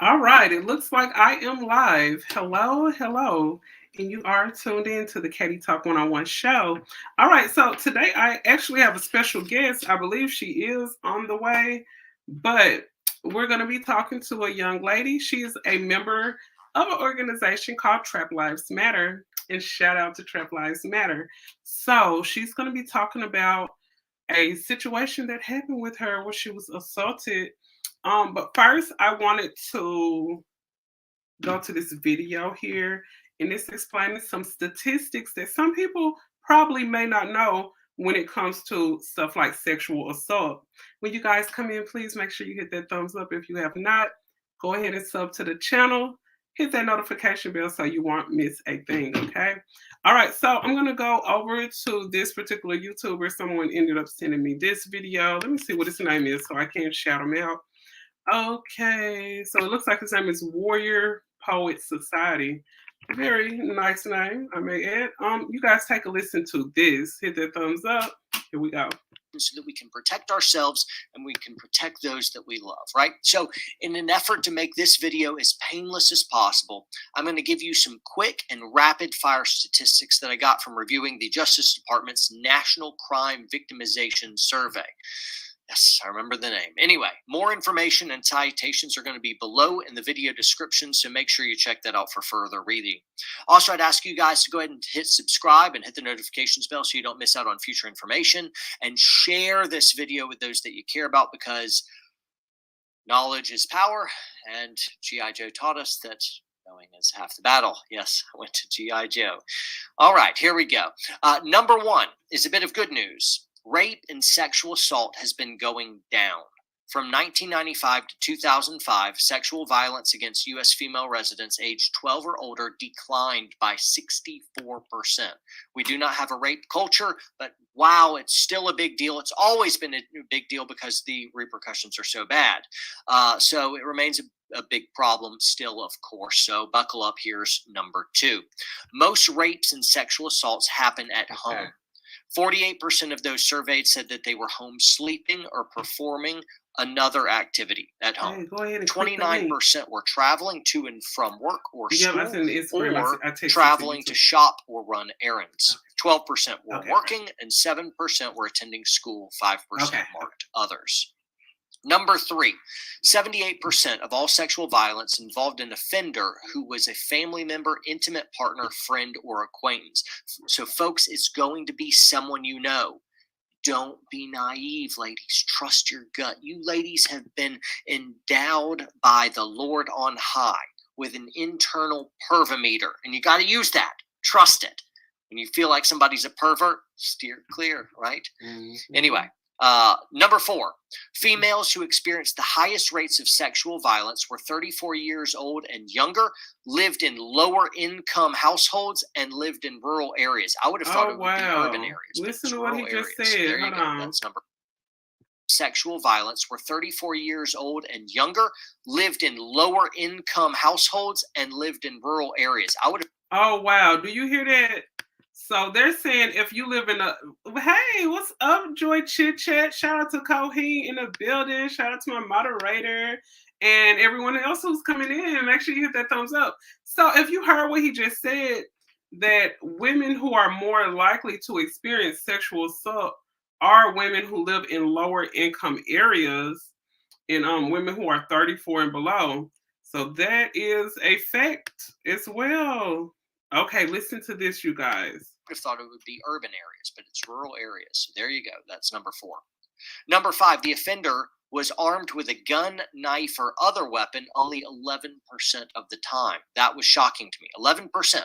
All right, it looks like I am live. Hello, hello. And you are tuned in to the Katie Talk 101 show. All right, so today I actually have a special guest. I believe she is on the way, but we're going to be talking to a young lady. She is a member of an organization called Trap Lives Matter, and shout out to Trap Lives Matter. So she's going to be talking about a situation that happened with her where she was assaulted. But first, I wanted to go to this video here, and it's explaining some statistics that some people probably may not know when it comes to stuff like sexual assault. When you guys come in, please make sure you hit that thumbs up. If you have not, go ahead and sub to the channel. Hit that notification bell so you won't miss a thing, okay? All right, so I'm gonna go over to this particular YouTuber. Someone ended up sending me this video. Let me see what his name is so I can shout him out. Okay, so it looks like his name is Warrior Poet Society. Very nice name, I may add. You guys take a listen to this. Hit that thumbs up. Here we go. So that we can protect ourselves and we can protect those that we love, right? So in an effort to make this video as painless as possible, I'm going to give you some quick and rapid fire statistics that I got from reviewing the Justice Department's National Crime Victimization Survey. Yes, I remember the name. Anyway, more information and citations are going to be below in the video description, so make sure you check that out for further reading. Also, I'd ask you guys to go ahead and hit subscribe and hit the notifications bell so you don't miss out on future information, and share this video with those that you care about, because knowledge is power, and G.I. Joe taught us that knowing is half the battle. Yes, I went to G.I. Joe. All right, here we go. Number one is a bit of good news. Rape and sexual assault has been going down. From 1995 to 2005, sexual violence against U.S. female residents aged 12 or older declined by 64%. We do not have a rape culture, but wow, it's still a big deal. It's always been a big deal because the repercussions are so bad. So it remains a big problem still, of course. So buckle up. Here's number two. Most rapes and sexual assaults happen at home. 48% of those surveyed said that they were home sleeping or performing another activity at home. 29% were traveling to and from work or school, or traveling to shop or run errands. 12% were working, and 7% were attending school. 5% marked others. Number three, 78% of all sexual violence involved an offender who was a family member, intimate partner, friend, or acquaintance. So, folks, it's going to be someone you know. Don't be naive, ladies. Trust your gut. You ladies have been endowed by the Lord on high with an internal pervimeter, and you got to use that. Trust it. When you feel like somebody's a pervert, steer clear, right? Mm-hmm. Anyway. Number four, females who experienced the highest rates of sexual violence were 34 years old and younger, lived in lower income households, and lived in rural areas. I would have thought it would be urban areas. Listen to what he just said. There you go. That's number. Sexual violence were 34 years old and younger, lived in lower income households, and lived in rural areas. I would have. Oh, wow. Do you hear that? So they're saying if you live in hey, what's up, Joy Chit Chat? Shout out to Coheen in the building. Shout out to my moderator and everyone else who's coming in. Make sure you hit that thumbs up. So if you heard what he just said, that women who are more likely to experience sexual assault are women who live in lower income areas and women who are 34 and below. So that is a fact as well. Okay, listen to this, you guys. I thought it would be urban areas, but it's rural areas. So there you go. That's number four. Number five, the offender was armed with a gun, knife, or other weapon only 11% of the time. That was shocking to me. 11%.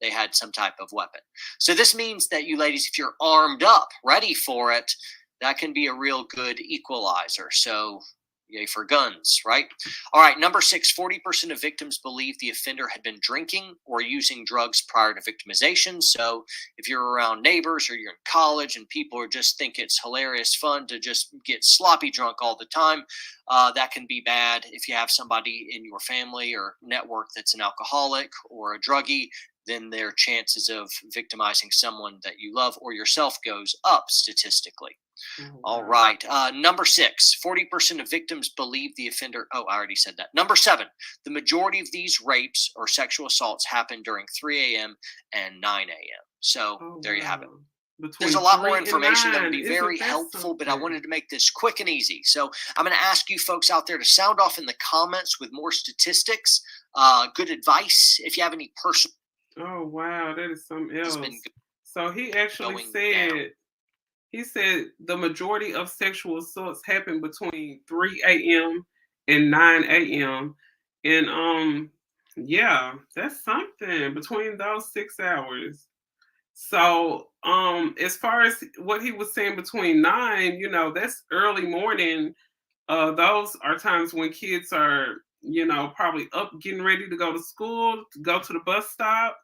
They had some type of weapon. So this means that you ladies, if you're armed up, ready for it, that can be a real good equalizer. So yay for guns, right? All right, number six, 40% of victims believe the offender had been drinking or using drugs prior to victimization. So if you're around neighbors or you're in college and people are just think it's hilarious fun to just get sloppy drunk all the time, that can be bad. If you have somebody in your family or network that's an alcoholic or a druggie, then their chances of victimizing someone that you love or yourself goes up statistically. All right. Number 6, 40% of victims believe the offender. Oh, I already said that. Number 7, the majority of these rapes or sexual assaults happen during 3 a.m. and 9 a.m. So there you have it. There's a lot more information that would be very helpful, but I wanted to make this quick and easy. So I'm going to ask you folks out there to sound off in the comments with more statistics, good advice. If you have any personal. Oh, wow. That is something else. So he actually said, he said the majority of sexual assaults happen between 3 a.m. and 9 a.m. And yeah, that's something between those 6 hours. So as far as what he was saying between 9, that's early morning. Those are times when kids are, probably up getting ready to go to school, to go to the bus stop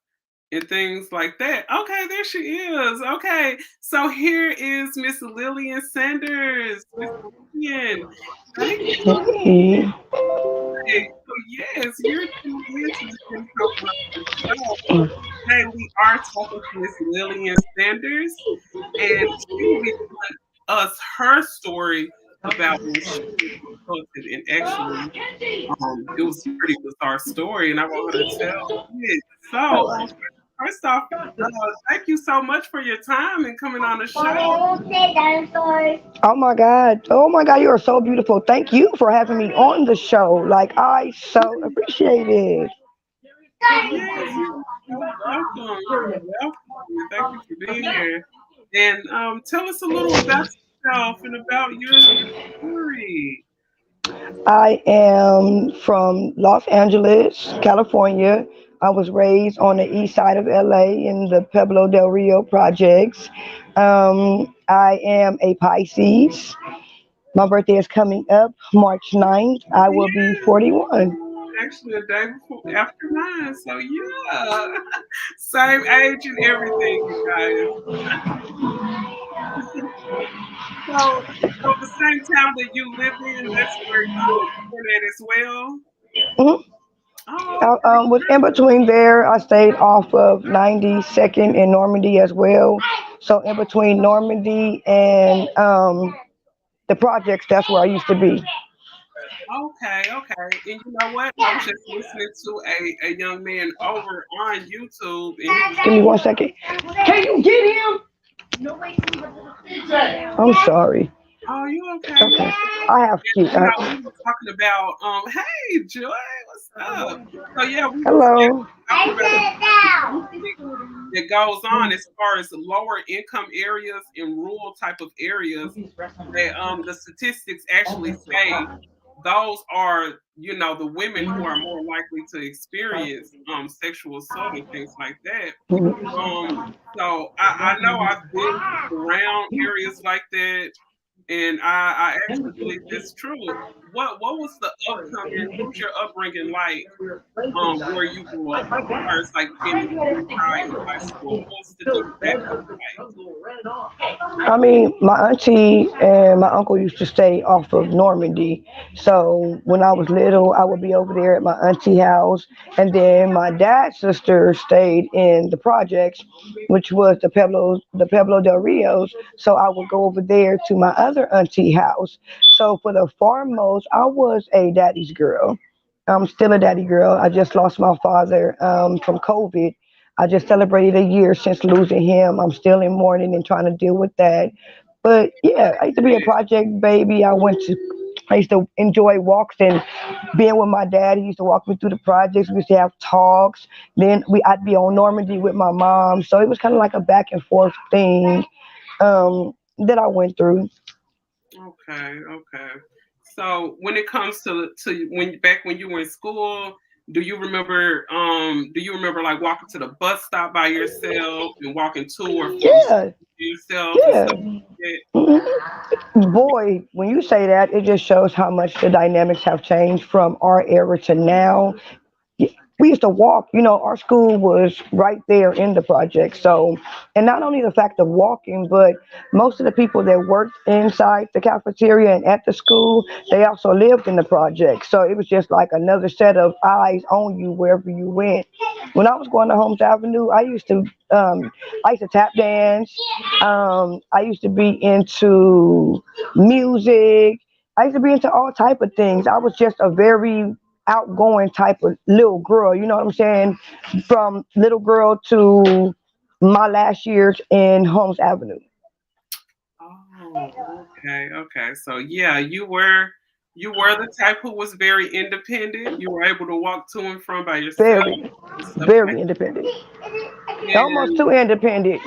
and things like that. Okay, there she is. Okay, so here is Miss Lillian Sanders. Miss Lillian. Hey. So yes, you're tuned in to the show. Hey, we are talking to Miss Lillian Sanders, and she will be telling us her story about when she was assaulted. And actually, it was a pretty bizarre story, and I want her to tell it. So, first off, thank you so much for your time and coming on the show. Oh my God. Oh my God. You are so beautiful. Thank you for having me on the show. Like, I so appreciate it. Yes, you're welcome. You're welcome. Thank you for being here. And tell us a little about yourself and about your story. I am from Los Angeles, California. I was raised on the east side of LA in the Pueblo del Rio projects. I am a Pisces. My birthday is coming up March 9th. I will be Yeah, 41. actually a day before after mine. So yeah. Same age and everything, you guys. So the same town that you live in, that's where you were born at as well. Mhm. Oh, I okay. was in between there. I stayed off of 92nd in Normandy as well. So in between Normandy and the projects, that's where I used to be. Okay, okay. And you know what? I was just listening to a young man over on YouTube, and he was Give me 1 second. Can you get him? I'm sorry. oh, you okay? You Okay. okay? I have And, to. we were talking about hey Joy, what's up? So yeah, we was Hello. actually talking about the statistic that goes on as far as the lower income areas and rural type of areas that the statistics actually say those are the women who are more likely to experience sexual assault and things like that. Um, so I know I've been around areas like that, and I actually believe that's true. What was the upcoming? What was your upbringing like? Where you grew up, as far as like being in junior high and high school, what was the demographic like? I mean, my auntie and my uncle used to stay off of Normandy. So when I was little, I would be over there at my auntie house. And then my dad's sister stayed in the projects, which was the Pueblo del Rios. So I would go over there to my other auntie house. So for the foremost, I was a daddy's girl. I'm still a daddy girl. I just lost my father from COVID. I just celebrated a year since losing him. I'm still in mourning and trying to deal with that. But yeah, I used to be a project baby. I used to enjoy walks and being with my dad. He used to walk me through the projects. We used to have talks. I'd be on Normandy with my mom. So it was kind of like a back and forth thing that I went through. Okay, okay. So when it comes to when back when you were in school, do you remember like walking to the bus stop by yourself and walking to or from school Yeah, yourself and stuff yeah. like that? Boy, when you say that, it just shows how much the dynamics have changed from our era to now. we used to walk. You know, our school was right there in the project. So, and not only the fact of walking, but most of the people that worked inside the cafeteria and at the school, they also lived in the project. So it was just like another set of eyes on you wherever you went. When I was going to Holmes Avenue, I used to tap dance. I used to be into music. I used to be into all type of things. I was just a very outgoing type of little girl. You know what I'm saying? From little girl to my last years in Holmes Avenue. Oh, okay. So yeah, you were the type who was very independent. You were able to walk to and from by yourself Very, and stuff like very independent. that. Almost And too independent.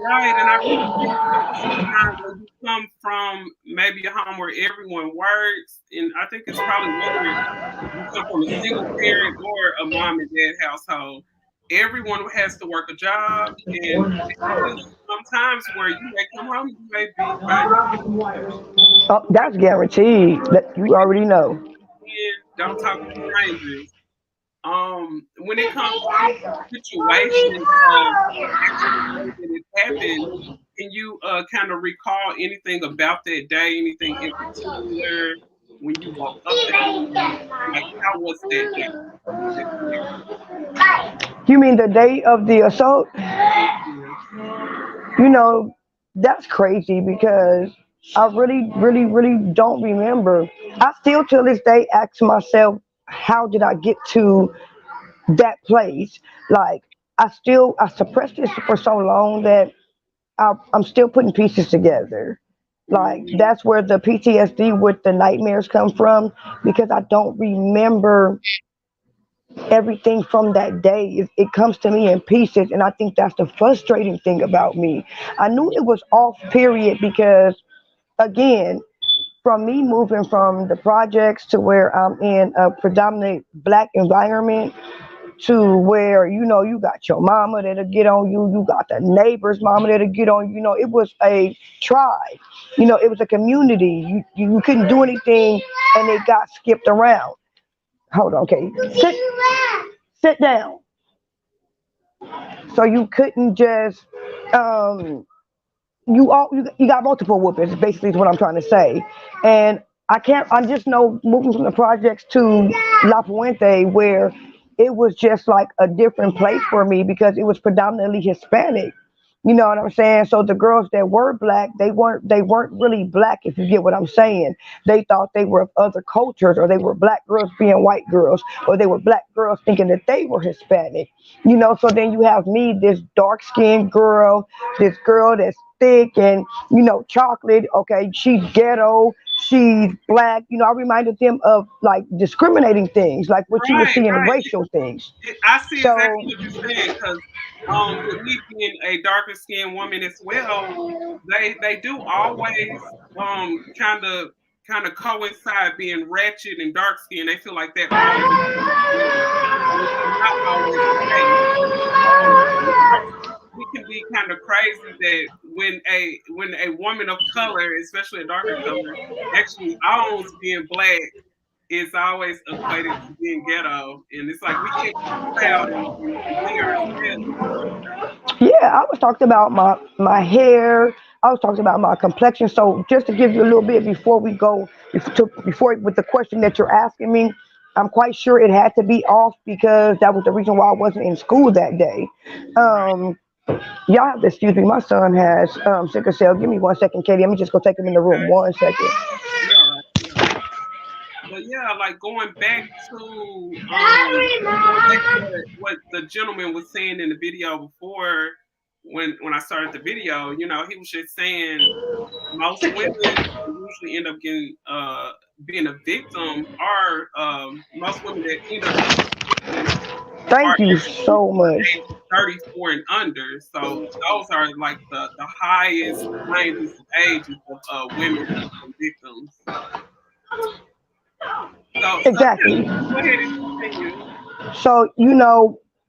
right. And I really think sometimes when you come from maybe a home where everyone works, and I think it's probably whether you come from a single parent or a mom and dad household, everyone has to work a job, and there's sometimes where you may come home, you may be by Oh, that's guaranteed. That you already know. yourself, don't talk to strangers. When it comes to the situation of actually the day that it happened, can you kind of recall anything about that day, anything in particular when you woke up that morning? Like, how was that day? That You mean the day of the assault? yeah. You know, that's crazy because I really, really, really don't remember. I still to this day ask myself, how did I get to that place? Like, I suppressed this for so long that I'm still putting pieces together. Like, Mhm. that's where the PTSD with the nightmares come from because I don't remember everything from that day. It comes to me in pieces, and I think that's the frustrating thing about me. I knew it was off, period, because again, from me moving from the projects to where I'm in a predominantly black environment to where you got your mama that'll get on you, you got the neighbor's mama that'll get on you. It was a tribe. It was a community. You couldn't do anything, and it got skipped around. Hold on, okay, sit down. So you couldn't just um you got multiple whoopings basically is what I'm trying to say. And I just know moving from the projects to La Puente where it was just like a different place for me because it was predominantly Hispanic. You know what I'm saying? So the girls that were black, they weren't really black, if you get what I'm saying. They thought they were of other cultures, or they were black girls being white girls, or they were black girls thinking that they were Hispanic. So then you have me, this dark skinned girl, this girl that's thick and chocolate. Okay, she's ghetto, she's black. I reminded them of like discriminating things, like what you were Right, seeing, right. racial things. I see So exactly what you're saying because with me being a darker skinned woman as well, they do always kind of coincide being ratchet and dark skinned. They feel like that always goes together, which is not always the case. It can be kind of crazy that when a woman of color, especially a darker color, actually owns being black, it's always equated to being ghetto, and it's like we can't be proud and be ourselves. yeah, I was talking about my hair. I was talking about my complexion. So just to give you a little bit before we go before with the question that you're asking me, I'm quite sure it had to be off because that was the reason why I wasn't in school that day. Right. Um, y'all have to excuse me. My son has sickle cell. Give me 1 second, Katie. Let me just go take him in the room. Okay. 1 second. You're all right. You're all right. But yeah, like going back to what the gentleman was saying in the video before when I started the video, he was just saying most women usually end up getting being a victim are most women that end up being victims are Thank you actually so much. age 34 and under. So those are like the highest ranges of ages of women who become victims. So yeah, Exactly. go ahead and continue. So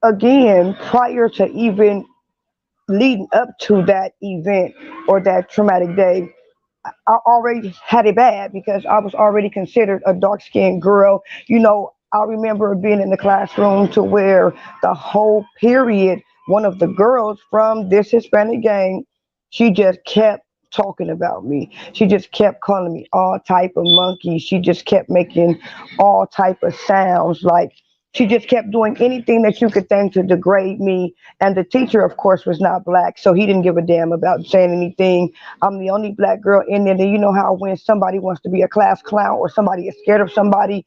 again, prior to even leading up to that event or that traumatic day, I already had it bad because I was already considered a dark skinned girl. I remember being in the classroom to where the whole period, one of the girls from this Hispanic gang, she just kept talking about me. She just kept calling me all type of monkey. She just kept making all type of sounds. Like she just kept doing anything that you could think to degrade me. And the teacher, of course, was not black, so he didn't give a damn about saying anything. I'm the only black girl in there. And you know how when somebody wants to be a class clown or somebody is scared of somebody,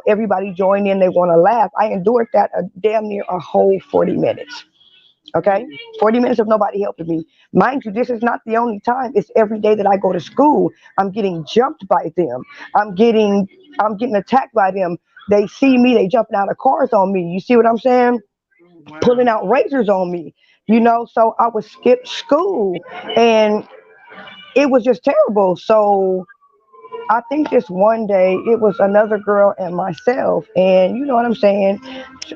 everybody join in, they want to laugh. I endured that a damn near a whole 40 minutes. Okay, 40 minutes of nobody helping me. Mind you, this is not the only time. It's every day that I go to school. I'm getting jumped by them. I'm getting attacked by them. They see me, they jumping out of cars on me. You see what I'm saying? Wow. Pulling out razors on me. So I would skip school, and it was just terrible. So I think this one day it was another girl and myself, and you know what I'm saying.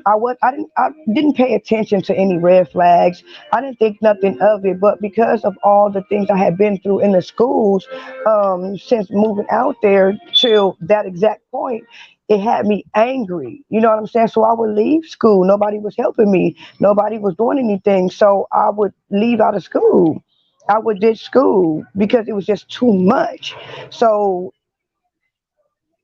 I didn't pay attention to any red flags. I didn't think nothing of it, but because of all the things I had been through in the schools, since moving out there till that exact point, it had me angry. You know what I'm saying? So I would leave school. Nobody was helping me. Nobody was doing anything. So I would leave out of school. I would ditch school because it was just too much. So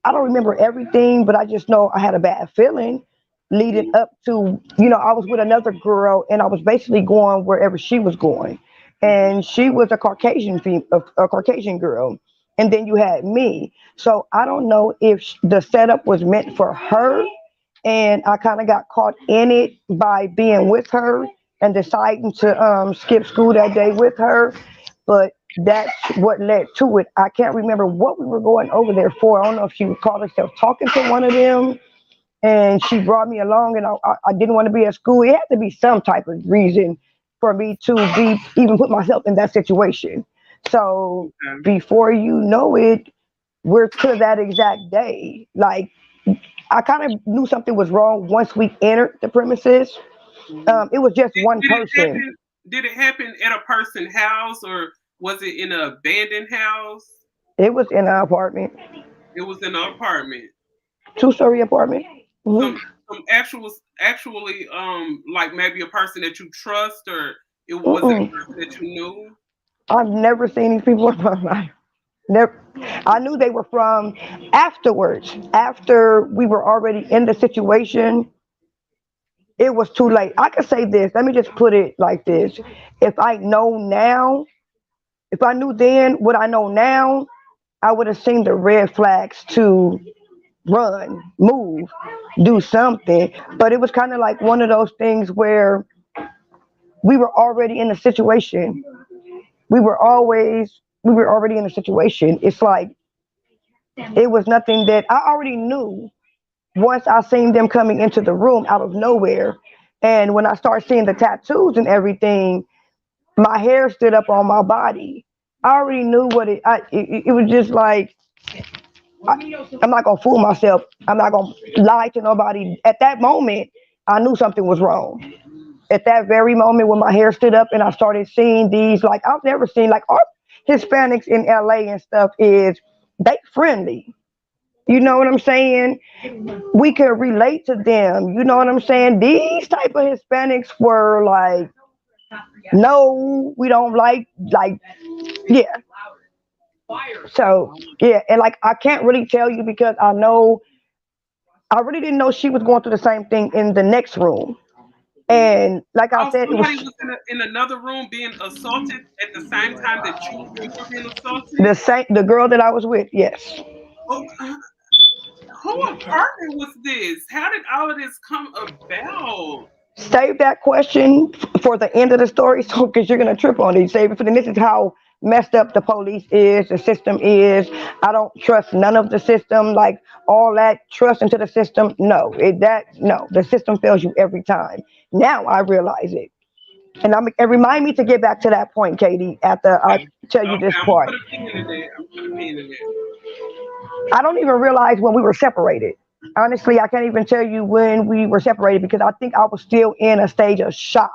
I don't remember everything, but I just know I had a bad feeling leading up to, I was with another girl and I was basically going wherever she was going. And she was a a Caucasian girl. And then you had me. So I don't know if the setup was meant for her. And I kind of got caught in it by being with her and deciding to skip school that day with her. But that's what led to it. I can't remember what we were going over there for. I don't know if she would call herself talking to one of them, and she brought me along, and I didn't want to be at school. It had to be some type of reason for me to be even put myself in that situation. So Okay. before you know it, we're to that exact day. Like I kind of knew something was wrong once we entered the premises. Mhm. It was just one Did it person. happen? Did it happen at a person's house or was it in an abandoned house? It was in an apartment, It was in an apartment. 2-story apartment. Hmm. Some actually like maybe a person that you trust or was it a Mm-mm. person that you knew? I've never seen these people in my life. Never. I knew they were from afterwards. After we were already in the situation, it was too late. I could say this. Let me just put it like this. If I know now, if I knew then what I know now, I would have seen the red flags to run, move, do something. But it was kind of like one of those things where we were already in a situation. We were already in a situation. It's like it was nothing that I already knew once I seen them coming into the room out of nowhere. And when I started seeing the tattoos and everything, my hair stood up on my body. I already knew it was just like, I'm not gonna fool myself. I'm not gonna lie to nobody. At that moment, I knew something was wrong. At that very moment when my hair stood up and I started seeing these, like I've never seen, like our Hispanics in LA and stuff is they friendly. You know what I'm saying? We can relate to them. You know what I'm saying? These type of Hispanics were like, no, we don't like, yeah. So yeah, and like I can't really tell you because I really didn't know she was going through the same thing in the next room. And like I Oh, said, it somebody was was in another room being assaulted at the same time that you were being assaulted. the girl that I was with. Yes. Oh, who apartment was this? How did all of this come about? Save that question for the end of the story, so because you're gonna trip on it. Save it for the. This is how messed up the police is, the system is. I don't trust none of the system. Like all that trust into the system. No, no. The system fails you every time. Now I realize it, and it remind me to get back to that point, Katie. After I Okay, tell you okay, this I'm gonna part, put a pin in it. I'm gonna put a pin in it. I don't even realize when we were separated. Honestly, I can't even tell you when we were separated because I think I was still in a stage of shock.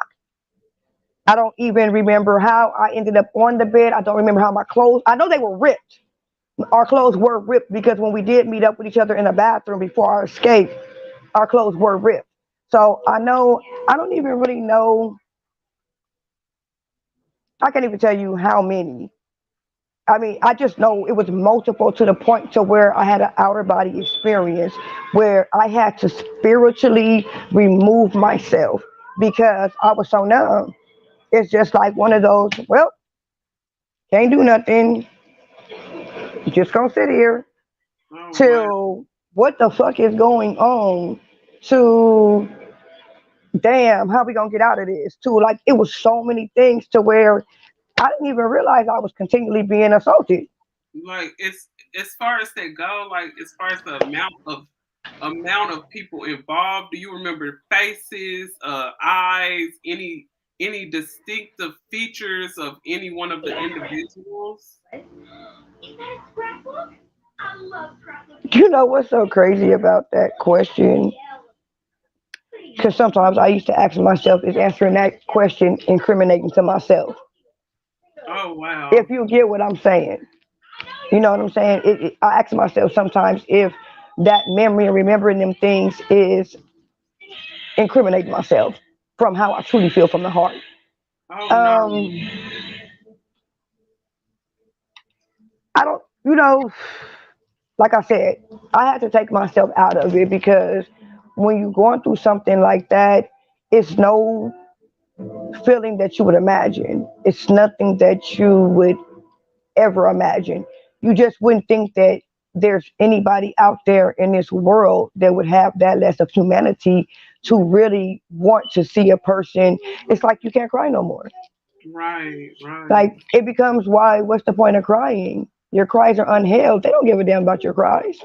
I don't even remember how I ended up on the bed. I don't remember how my clothes, I know they were ripped. Our clothes were ripped because when we did meet up with each other in the bathroom before our escape, our clothes were ripped. So I don't even really know. I can't even tell you how many. I mean, I just know it was multiple to the point to where I had an outer body experience where I had to spiritually remove myself because I was so numb. It's just like one of those, well, can't do nothing, just gonna sit here Oh wow. till what the fuck is going on to damn, how we gonna get out of this? To like it was so many things to where I didn't even realize I was continually being assaulted. Like it's as far as they go, like as far as the amount of people involved, do you remember faces, eyes, any distinctive features of any one of the individuals? You know what's so crazy about that question? Because sometimes I used to ask myself, is answering that question incriminating to myself? Oh wow. If you get what I'm saying, you know what I'm saying? I ask myself sometimes if that memory and remembering them things is incriminating myself from how I truly feel from the heart. Oh no. Um, I don't, you know, like I said, I had to take myself out of it because when you're going through something like that, it's no feeling that you would imagine. It's nothing that you would ever imagine. You just wouldn't think that there's anybody out there in this world that would have that less of humanity to really want to see a person. It's like you can't cry no more. Right, right. Like it becomes why, what's the point of crying? Your cries are unheld. They don't give a damn about your cries.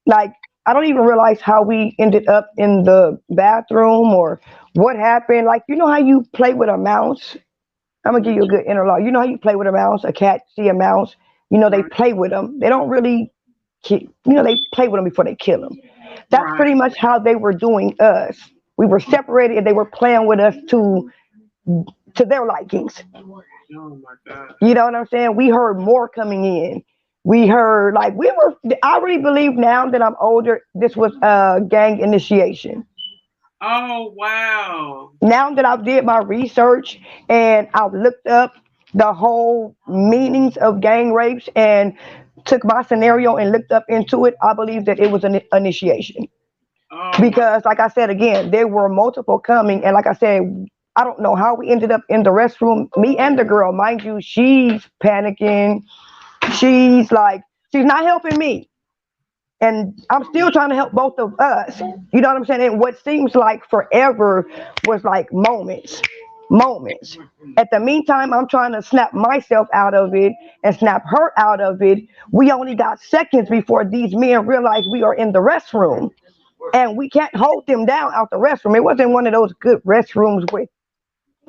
Like I don't even realize how we ended up in the bathroom or what happened. Like you know how you play with a mouse? I'm gonna give you a Mhm. good interlock. You know how you play with a mouse? A cat see a mouse. You know they Right, play with them. They don't really, they play with them before they kill them. That's right. pretty much how they were doing us. We were separated and they were playing with us to their likings. Oh my God. You know what I'm saying? We heard more coming in. We heard like we were. I really believe now that I'm older. This was gang initiation. Oh wow. Now that I've did my research and I've looked up the whole meanings of gang rapes and took my scenario and looked up into it, I believe that it was an initiation. Oh my. Because, like I said again, there were multiple coming, and like I said, I don't know how we ended up in the restroom. Me and the girl, mind you, she's panicking. She's like, she's not helping me. And I'm still trying to help both of us. You know what I'm saying? And what seems like forever was like moments. Moments. At the meantime, I'm trying to snap myself out of it and snap her out of it. We only got seconds before these men realize we are in the restroom. And we can't hold them down out the restroom. It wasn't one of those good restrooms where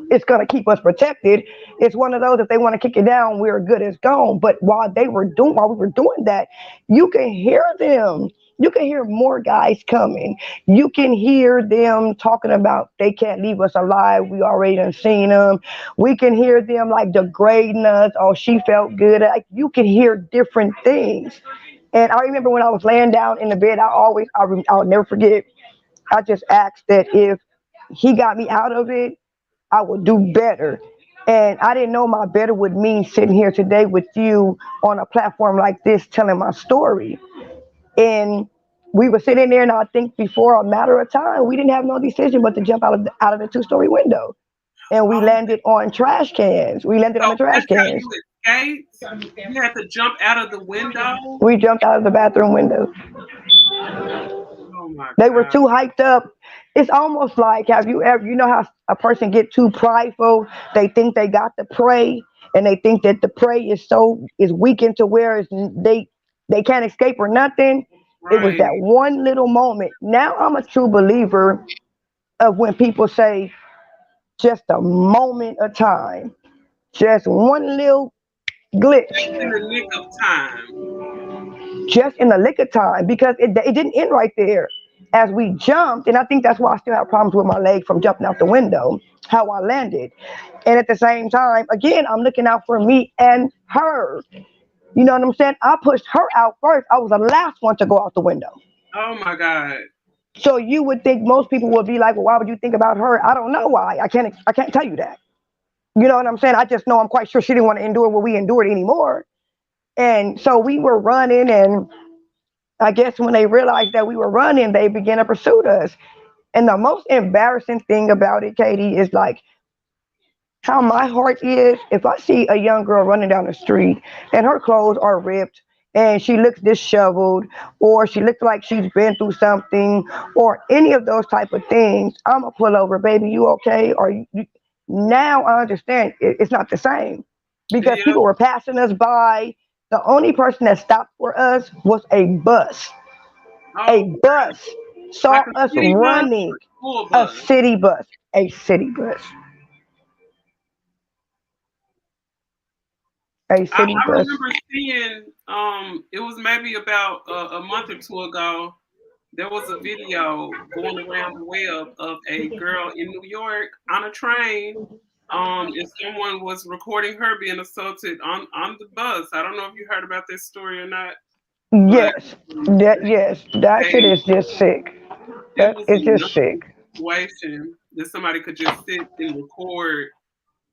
it's gonna keep us protected. It's one of those if they want to kick it down, we're good as gone. But while we were doing that, you can hear them. You can hear more guys coming. You can hear them talking about they can't leave us alive. We already done seen them. We can hear them like degrading us. Oh, she felt good. Like you can hear different things. And I remember when I was laying down in the bed, I'll never forget. I just asked that if he got me out of it, I would do better. And I didn't know my better would mean sitting here today with you on a platform like this telling my story. And we were sitting there, and I think before a matter of time, we didn't have no decision but to jump out of the two-story window. And we Oh, landed on trash cans. We landed on so the trash that's how cans. you escaped? You had to jump out of the window? We jumped out of the bathroom window. Oh my They were God. too hyped up. It's almost like have you ever you know how a person get too prideful? They think they got the prey, and they think that the prey is weakened to where they can't escape or nothing. It was Right. that one little moment. Now I'm a true believer of when people say just a moment of time, just one little Just glitch, in the nick of time. just in the lick of time because it didn't end right there. As we jumped, and I think that's why I still have problems with my leg from jumping out the window, how I landed. And at the same time, again, I'm looking out for me and her. You know what I'm saying? I pushed her out first. I was the last one to go out the window. Oh my God. So you would think most people would be like, well, why would you think about her? I don't know why. I can't tell you that. You know what I'm saying? I just know I'm quite sure she didn't want to endure what we endured anymore. And so we were running, and I guess when they realized that we were running, they began to pursue us. And the most embarrassing thing about it, Katie, is like how my heart is if I see a young girl running down the street and her clothes are ripped and she looks disheveled, or she looks like she's been through something, or any of those type of things. I'm gonna pull over, baby, you okay? Or now I understand it's not the same because Yeah. people were passing us by. The only person that stopped for us was a bus. A Oh, bus like saw a us city bus running. or school A bus? city bus. A city bus. A city I bus. remember seeing, it was maybe about a month or two ago. There was a video going around the web of a girl in New York on a train. And someone was recording her being assaulted on the bus. I don't know if you heard about this story or not, but Yes. That shit they is just sick. it That was is just another sick. situation that somebody could just sit and record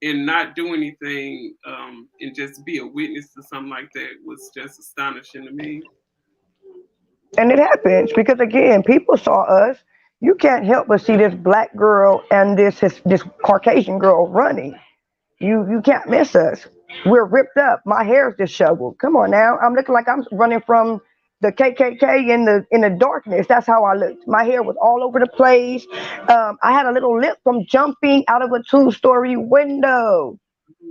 and not do anything, and just be a witness to something like that was just astonishing to me. And it happens because again, people saw us. You can't help but see this black girl and this Caucasian girl running. You can't miss us. We're ripped up. My hair's disheveled. Come on now. I'm looking like I'm running from the KKK in the darkness. That's how I looked. My hair was all over the place. I had a little lip from jumping out of a two-story window.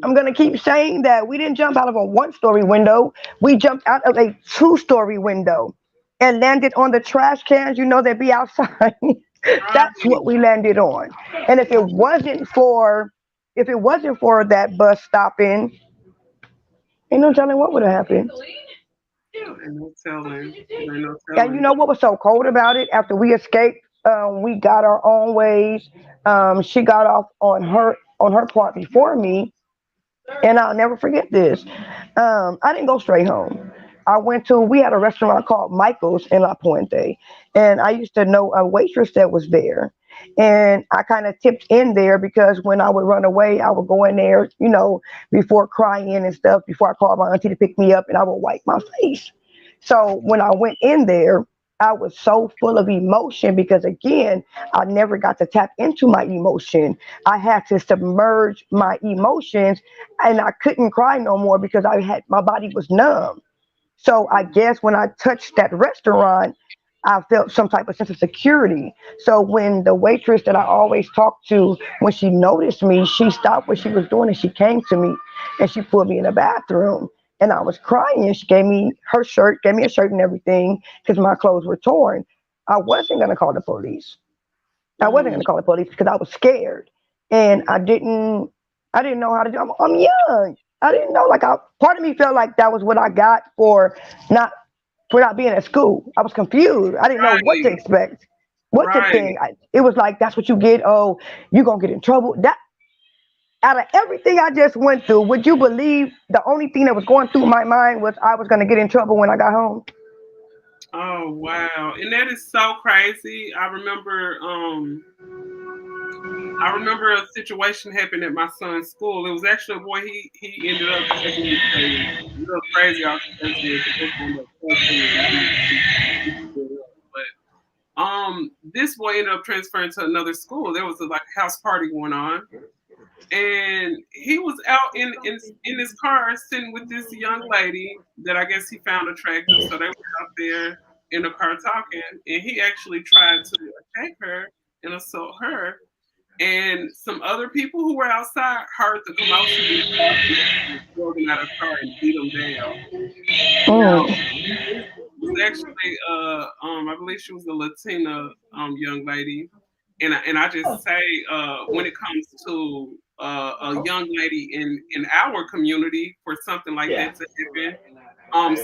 I'm gonna keep saying that we didn't jump out of a one-story window. We jumped out of a two-story window and landed on the trash cans. You know that be outside. That's what Right. we landed on. And if it wasn't for that bus stopping, ain't no telling what would have happened. Ain't no telling. Ain't no And you telling. know what was so cold about it? After we escaped, we got our own ways. She got off on her part before me, and I'll never forget this. I didn't go straight home. We had a restaurant called Michael's in La Puente, and I used to know a waitress that was there. And I kind of tipped in there because when I would run away, I would go in there, before crying and stuff, before I called my auntie to pick me up, and I would wipe my face. So when I went in there, I was so full of emotion because, again, I never got to tap into my emotion. I had to submerge my emotions, and I couldn't cry no more because my body was numb. So I guess when I touched that restaurant, I felt some type of sense of security. So when the waitress that I always talked to, when she noticed me, she stopped what she was doing and she came to me and she put me in the bathroom. And I was crying. She gave me her shirt, gave me a shirt and everything because my clothes were torn. I wasn't going to call the police. I wasn't Mm, going to call the police because I was scared, and I didn't know how to do. I'm young. I didn't know. Part of me felt like that was what I got not for not being at school. I was confused. I didn't know what to right. expect, what to Right. think. It was like that's what you get. Oh, you're gonna get in trouble. That out of everything I just went through, would you believe the only thing that was going through my mind was I was gonna get in trouble when I got home? Oh wow. And that is so crazy. I remember a situation happened at my son's school. It was actually a boy. He ended up taking a little crazy off the face of it. The book ended up cussing and he stood up. But this boy ended up transferring to another school. There was like a house party going on, and he was out in his car sitting with this young lady that I guess he found attractive. So they were out there in the car talking, and he actually tried to attack her and assault her. And some other people who were outside heard the commotion in the car and drove him out of the car and beat him down. Now, Mm. this was actually, I believe she was a Latina young lady, and I just say, when it comes to a young lady in our community, for something like that to happen,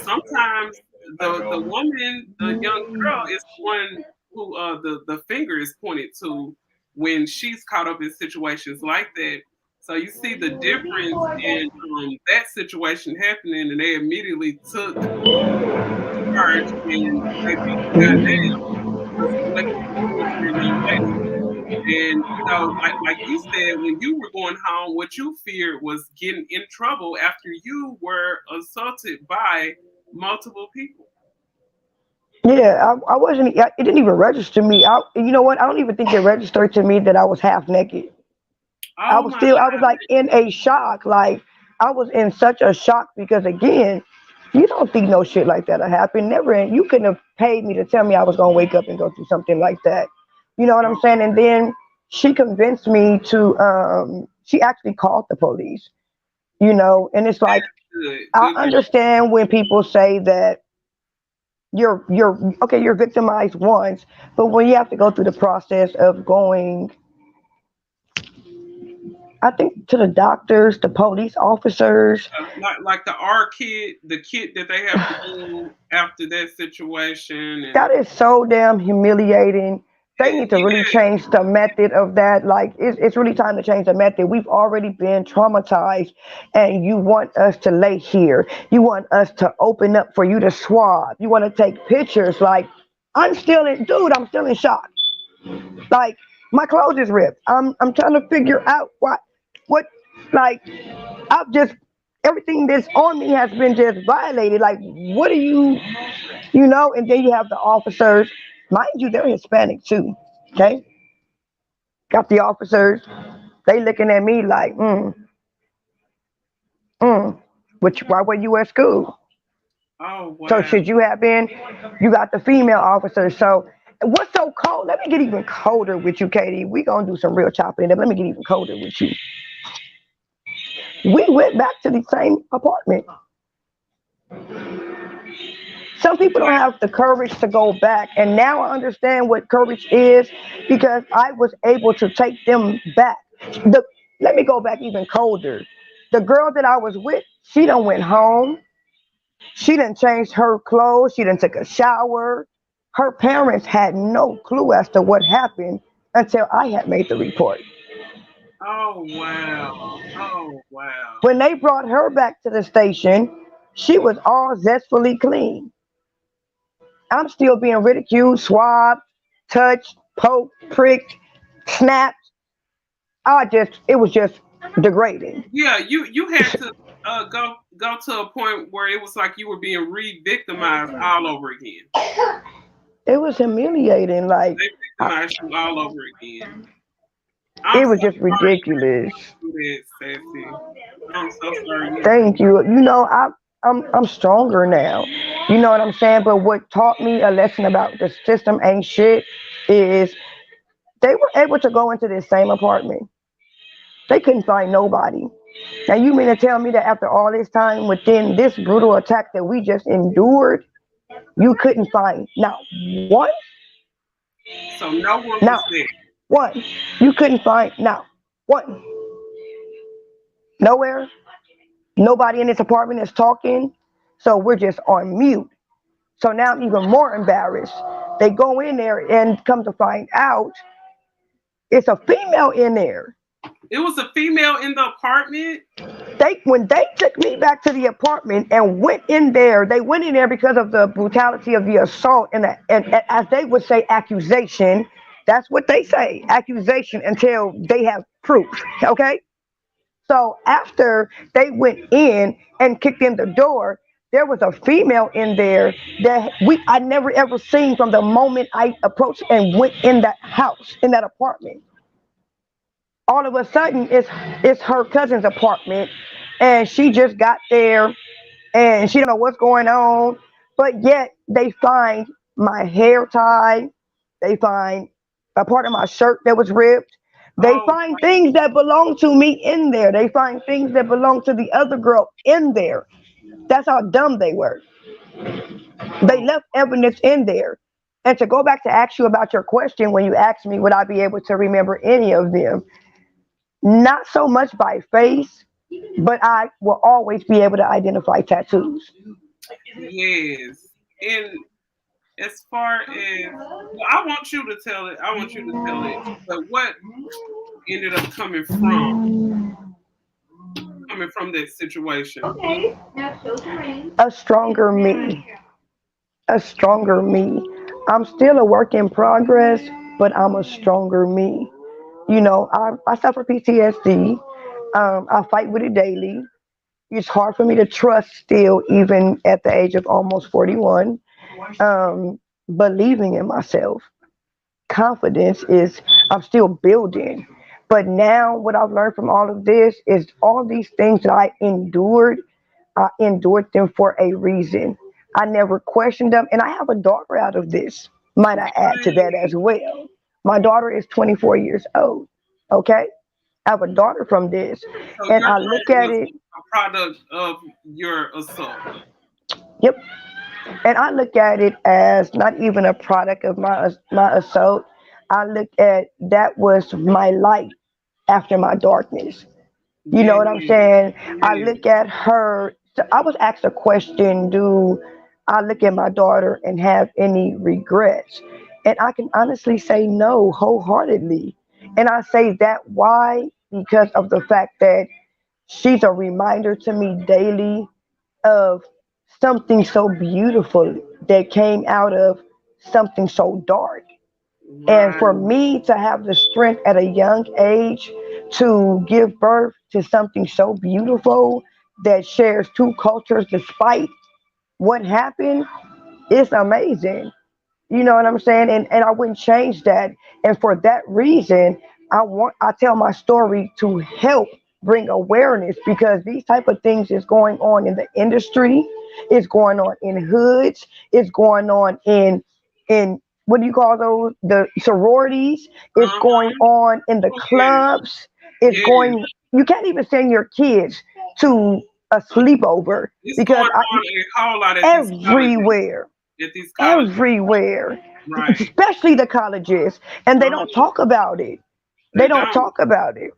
sometimes the woman, the young girl, is the one who the finger is pointed to when she's caught up in situations like that. So you see the difference in that situation happening, and they immediately took charge and they beat the guy down because he was looking for a young lady. And like you said, when you were going home, what you feared was getting in trouble after you were assaulted by multiple people. Yeah, I wasn't. It didn't even register me. You know what? I don't even think it registered to me that I was half naked. I Oh was my still. I was God. like in a shock. Like I was in such a shock because again, you don't think no shit like that'll happen. Never. You couldn't have paid me to tell me I was gonna wake up and go through something like that. You know what I'm Oh, saying? And then she convinced me to. She actually called the police. And it's like good. I Good. understand when people say that you're okay, you're victimized once, but when you have to go through the process of going, I think, to the doctors, the police officers, Like the R kid, the kid that they have to do after that situation, and that is so damn humiliating. They need to really yeah, change the method of that. Like, it's really time to change the method. We've already been traumatized, and you want us to lay here. You want us to open up for you to swab. You want to take pictures. Like, I'm still in shock. Like, my clothes is ripped. I'm trying to figure out what, like, I've just, everything that's on me has been just violated. Like, what are you, and then you have the officers. Mind you, they're Hispanic too. Okay? Got the officers. They looking at me like, why were you at school? oh So wow, should you have been? You got the female officers. So what's so cold? Let me get even colder with you, Katie. We gonna do some real chopping. Let me get even colder with you. We went back to the same apartment. Some people don't have the courage to go back. And now I understand what courage is because I was able to take them back. Let me go back even colder. The girl that I was with, she done went home. She done changed her clothes. She done took a shower. Her parents had no clue as to what happened until I had made the report. oh wow, oh wow. When they brought her back to the station, she was all zestfully clean. I'm still being ridiculed, swabbed, touched, poked, pricked, snapped. It was just degrading. Yeah, you had to go to a point where it was like you were being re-victimized all over again. It was humiliating. Like, They victimized you all over again. I'm it so was just sorry ridiculous. you did that, Sassy. I'm so sorry you. Thank you. I'm stronger now. You know what I'm saying? But what taught me a lesson about the system ain't shit is they were able to go into this same apartment. They couldn't find nobody. Now you mean to tell me that after all this time, within this brutal attack that we just endured, you couldn't find not one, So no one was not there. one. You couldn't find not one. Nowhere. Nobody in this apartment is talking. So we're just on mute. So now I'm even more embarrassed. They go in there and come to find out it's a female in there. It was a female in the apartment. When they took me back to the apartment and went in there, they went in there because of the brutality of the assault and as they would say, accusation. That's what they say, accusation, until they have proof. Okay. So after they went in and kicked in the door, there was a female in there that I never ever seen from the moment I approached and went in that house, in that apartment. All of a sudden, it's her cousin's apartment, and she just got there, and she don't know what's going on. But yet they find my hair tie, they find a part of my shirt that was ripped. They Oh, find things that belong to me in there. They find things that belong to the other girl in there. That's how dumb they were. They oh, left evidence in there. And to go back to ask you about your question, when you asked me, would I be able to remember any of them? Not so much by face, but I will always be able to identify tattoos. yes. And as far as well, I want you to tell it. I want you to tell it. But what ended up coming from? coming from that situation? A stronger me. A stronger me. I'm still a work in progress, but I'm a stronger me. You know, I suffer PTSD. I fight with it daily. It's hard for me to trust still, even at the age of almost 41. Believing in myself. Confidence is, I'm still building. But now, what I've learned from all of this is all these things that I endured them for a reason. I never questioned them. And I have a daughter out of this, might I add to that Right. as well. My daughter is 24 years old. Okay? I have a daughter from this. So And your I look daughter at was it, a product of your assault. yep. And I look at it as not even a product of my assault. I look at that was my light after my darkness. You know Yeah, what I'm saying? I yeah. look at her. So I was asked a question: do I look at my daughter and have any regrets? And I can honestly say no, wholeheartedly. And I say that why? Because of the fact that she's a reminder to me daily of something so beautiful that came out of something so dark. And for Right. me to have the strength at a young age to give birth to something so beautiful that shares two cultures despite what happened, it's amazing. You know what I'm saying? And I wouldn't change that. And for that reason, I tell my story to help bring awareness because these type of things is going on in the industry, it's going on in hoods, it's going on in what do you call those? The sororities, it's Uh-huh. going on in the Oh, yeah. clubs, it's Yeah. going you can't even send your kids to a sleepover It's because going on a whole lot at these colleges. everywhere At these colleges. everywhere, Right. especially the colleges, and they don't Uh-huh. talk about it. They They don't don't. talk about it.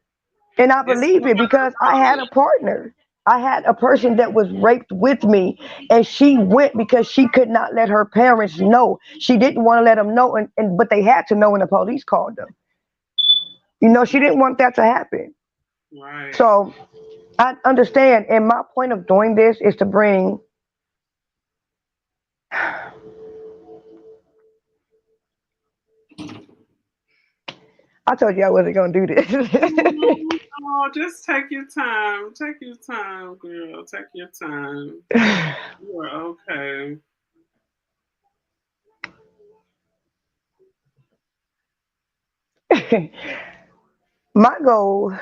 And I It's believe still it because I had under a partner. I had a person that was raped with me, and she went because she could not let her parents know. She didn't want to let them know, and but they had to know when the police called them. You know, she didn't want that to happen. right. So I understand, and my point of doing this is to bring. I told you I wasn't gonna do Mhm. Oh, just take your time. Take your time, girl. Take your time. this. You are okay. My goal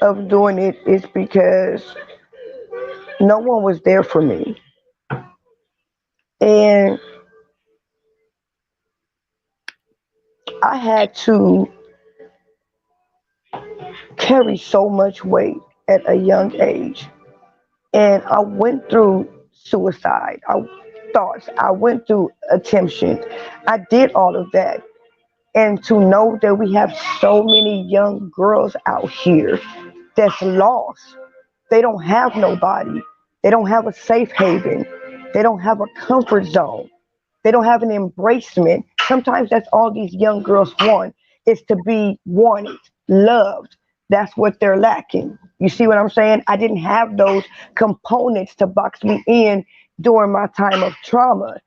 of doing it is because no one was there for me. And I had to carry so much weight at a young age. And I went through suicide, thoughts, I went through attemption. I did all of that. And to know that we have so many young girls out here that's lost, they don't have nobody, they don't have a safe haven, they don't have a comfort zone. They don't have an embracement. Sometimes that's all these young girls want is to be wanted, loved. That's what they're lacking. You see what I'm saying? I didn't have those components to box me in during my time of trauma.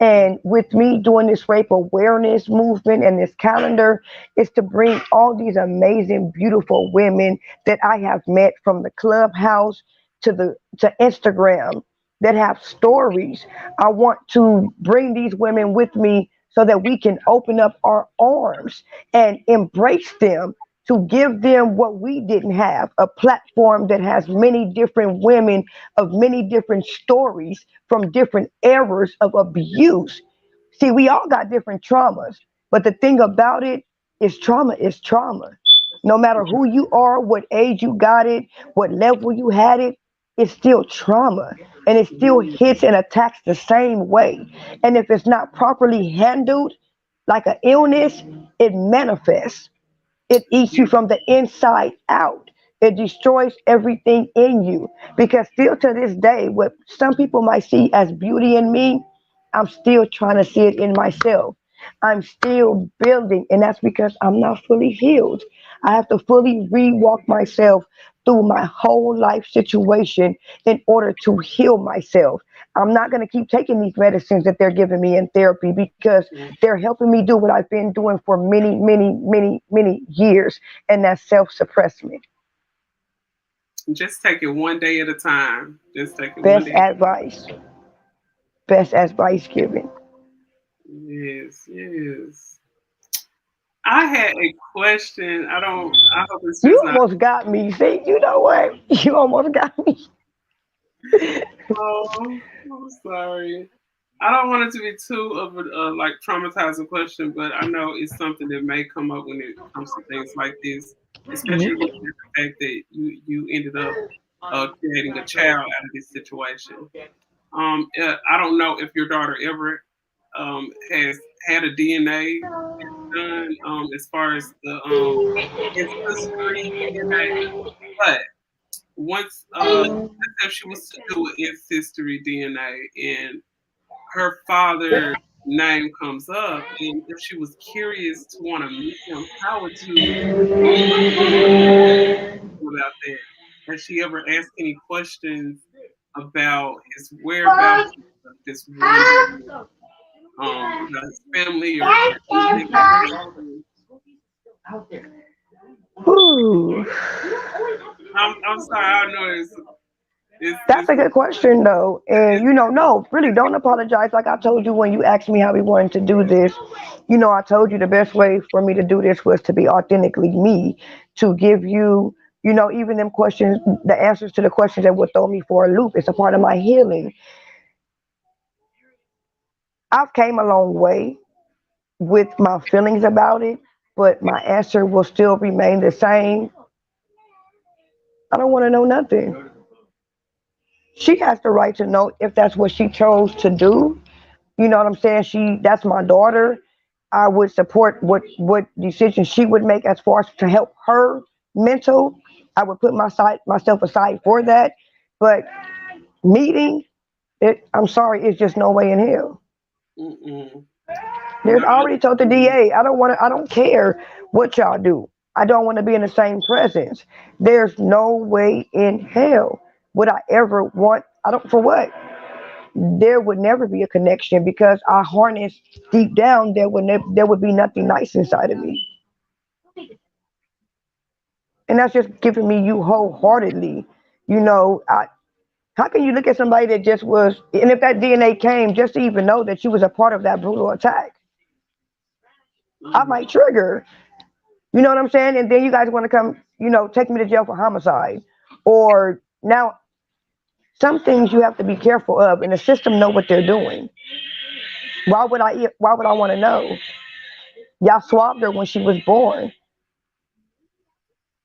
And with me doing this rape awareness movement and this calendar, is to bring all these amazing, beautiful women that I have met from the clubhouse to Instagram that have stories. I want to bring these women with me so that we can open up our arms and embrace them to give them what we didn't have, a platform that has many different women of many different stories from different eras of abuse. See, we all got different traumas, but the thing about it is trauma is trauma. No matter who you are, what age you got it, what level you had it, it's still trauma and it still hits and attacks the same way. And if it's not properly handled, like an illness, it manifests. It eats you from the inside out. It destroys everything in you. Because still to this day, what some people might see as beauty in me, I'm still trying to see it in myself. I'm still building, and that's because I'm not fully healed. I have to fully re-walk myself through my whole life situation in order to heal myself. I'm not going to keep taking these medicines that they're giving me in therapy because they're helping me do what I've been doing for many, many, many, many years, and that's self-suppressment. Just take it one day at a time. Just take it one Best day. advice. Best advice given. Yes, yes. I had a question. I don't. I hope it's You just not. almost got me. See, you know what? You almost got me. Oh, I'm sorry. I don't want it to be too of a like traumatizing question, but I know it's something that may come up when it comes to things like this, especially Mhm. looking at the fact that you ended up creating a child out of this situation. I don't know if your daughter ever has had a DNA done as far as the ancestry DNA, but once if she was to do an ancestry DNA and her father name comes up, and if she was curious to want to meet him, how would you feel about that? Has she ever asked any questions about his whereabouts, this wondering about his family or anything like that? Ooh, I'm sorry, I know that's it's a good question, though. And no, really, don't apologize. Like I told you when you asked me how we wanted to do this, I told you the best way for me to do this was to be authentically me, to give you, even them questions, the answers to the questions that would throw me for a loop. It's a part of my healing. I've came a long way with my feelings about it, but my answer will still remain the same. I don't want to know nothing. She has the right to know if that's what she chose to do. You know what I'm saying? That's my daughter. I would support what decision she would make as far as to help her mental. I would put myself aside for that. But meeting it, I'm sorry, it's just no way in hell. mm-mm. There's No, already told the DA, I don't care what y'all do. I don't want to be in the same presence. There's no way in hell would I ever want, I don't, for what? There would never be a connection because I harness deep down, there would be nothing nice inside of me. And that's just giving me you wholeheartedly. How can you look at somebody that just was, and if that DNA came, just to even know that you was a part of that brutal attack, I mm, might trigger. You know what I'm saying? And then you guys want to come, take me to jail for homicide. Or now, some things you have to be careful of, and the system know what they're doing. Why would I want to know? Y'all swabbed her when she was born.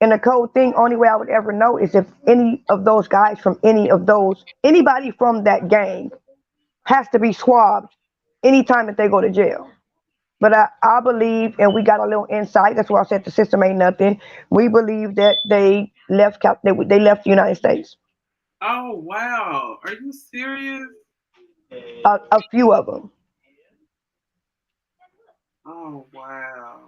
And the cold thing, only way I would ever know is if any of those guys from anybody from that gang has to be swabbed anytime that they go to jail. But I believe, and we got a little insight. That's why I said the system ain't nothing. We believe that they left the United States. oh wow, are you serious? A few of them. Oh wow.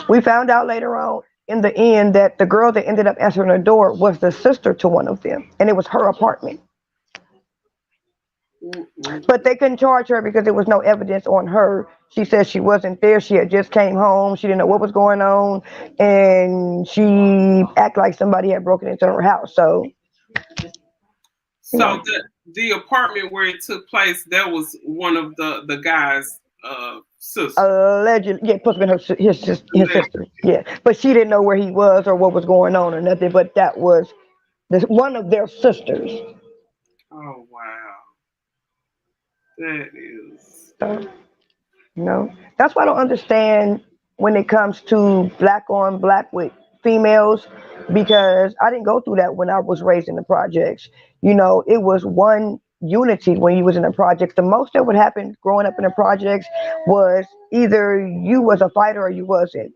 We found out later on in the end that the girl that ended up answering the door was the sister to one of them, and it was her apartment. Mm-mm. But they couldn't charge her because there was no evidence on her. She said she wasn't there. She had just came home. She didn't know what was going on, and she acted like somebody had broken into her house. So, you So know, the apartment where it took place, that was one of the guys' sister. allegedly, yeah, supposed to be his sister. Yeah, but she didn't know where he was or what was going on or nothing. But that was one of their sisters. Oh wow, that is. So, that's why I don't understand when it comes to black on black with females, because I didn't go through that when I was raised in the projects. It was one unity when you was in the projects. The most that would happen growing up in the projects was either you was a fighter or you wasn't.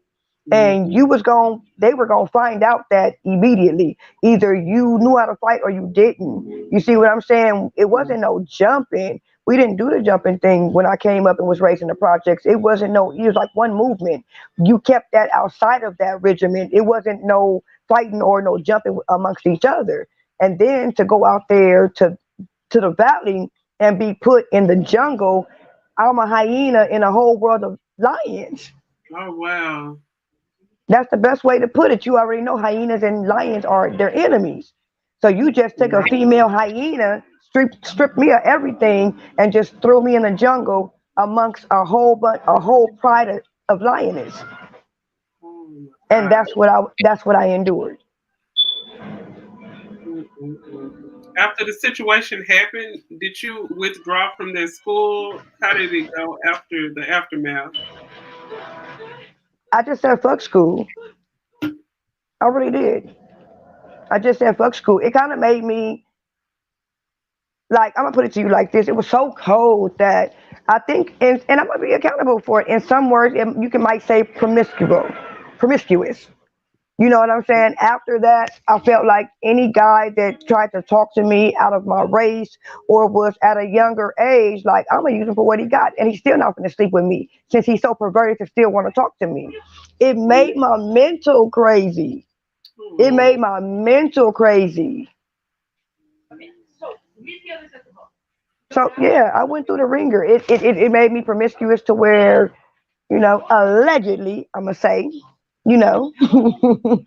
And Mhm. they were going to find out that immediately. Either you knew how to fight or you didn't. You see what I'm saying? It wasn't no jumping, We didn't do the jumping thing when I came up and was raised in the projects. It was like one movement. You kept that outside of that regimen. It wasn't no fighting or no jumping amongst each other. And then to go out there to the valley and be put in the jungle, I'm a hyena in a whole world of lions. Oh wow. That's the best way to put it. You already know hyenas and lions are their enemies. So you just take a female hyena, strip me of everything, and just throw me in the jungle amongst a whole pride of lioness. Oh my And God. that's what I endured. Mm-mm-mm. After the situation happened, did you withdraw from that school? How did it go after the aftermath? I just said fuck school. I really did. I just said fuck school. It kind of made me like, I'm gonna put it to you like this. It was so cold that I think, and I'm gonna be accountable for it. In some words, you can might say promiscuous. You know what I'm saying? After that, I felt like any guy that tried to talk to me out of my race or was at a younger age, like, I'm gonna use him for what he got, and he's still not gonna sleep with me since he's so perverted to still want to talk to me. It made my mental crazy. It Oh, made my mental crazy. So yeah, I went through the ringer. It made me promiscuous to where, allegedly, I'm gonna say, you know, mhm.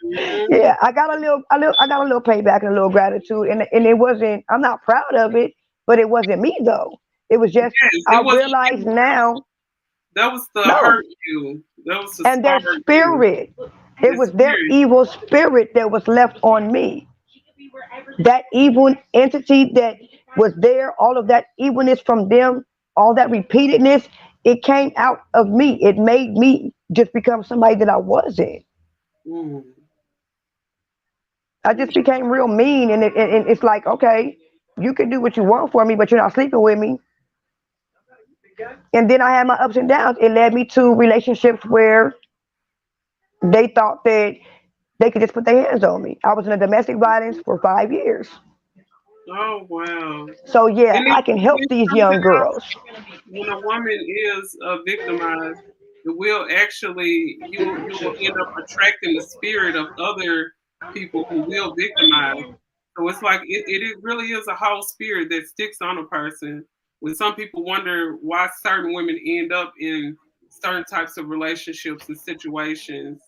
yeah, I got a little payback and a little gratitude, and it wasn't. I'm not proud of it, but it wasn't me though. It was just Yes, I it wasn't realize you. now, That was the no, hurt you. That was the and their scar you. spirit. It The was their spirit. evil spirit that was left on me. That evil entity that was there, all of that evilness from them, all that repeatedness, it came out of me. It made me just become somebody that I wasn't. Mm. I just became real mean, and it's like, okay, you can do what you want for me, but you're not sleeping with me. And then I had my ups and downs. It led me to relationships where they thought that they could just put their hands on me. I was in a domestic violence for 5 years. Oh wow. So yeah, And I can help it's these something young girls. else. When a woman is victimized, it will actually you will end up attracting the spirit of other people who will victimize. So it's like it really is a whole spirit that sticks on a person. When some people wonder why certain women end up in certain types of relationships and situations,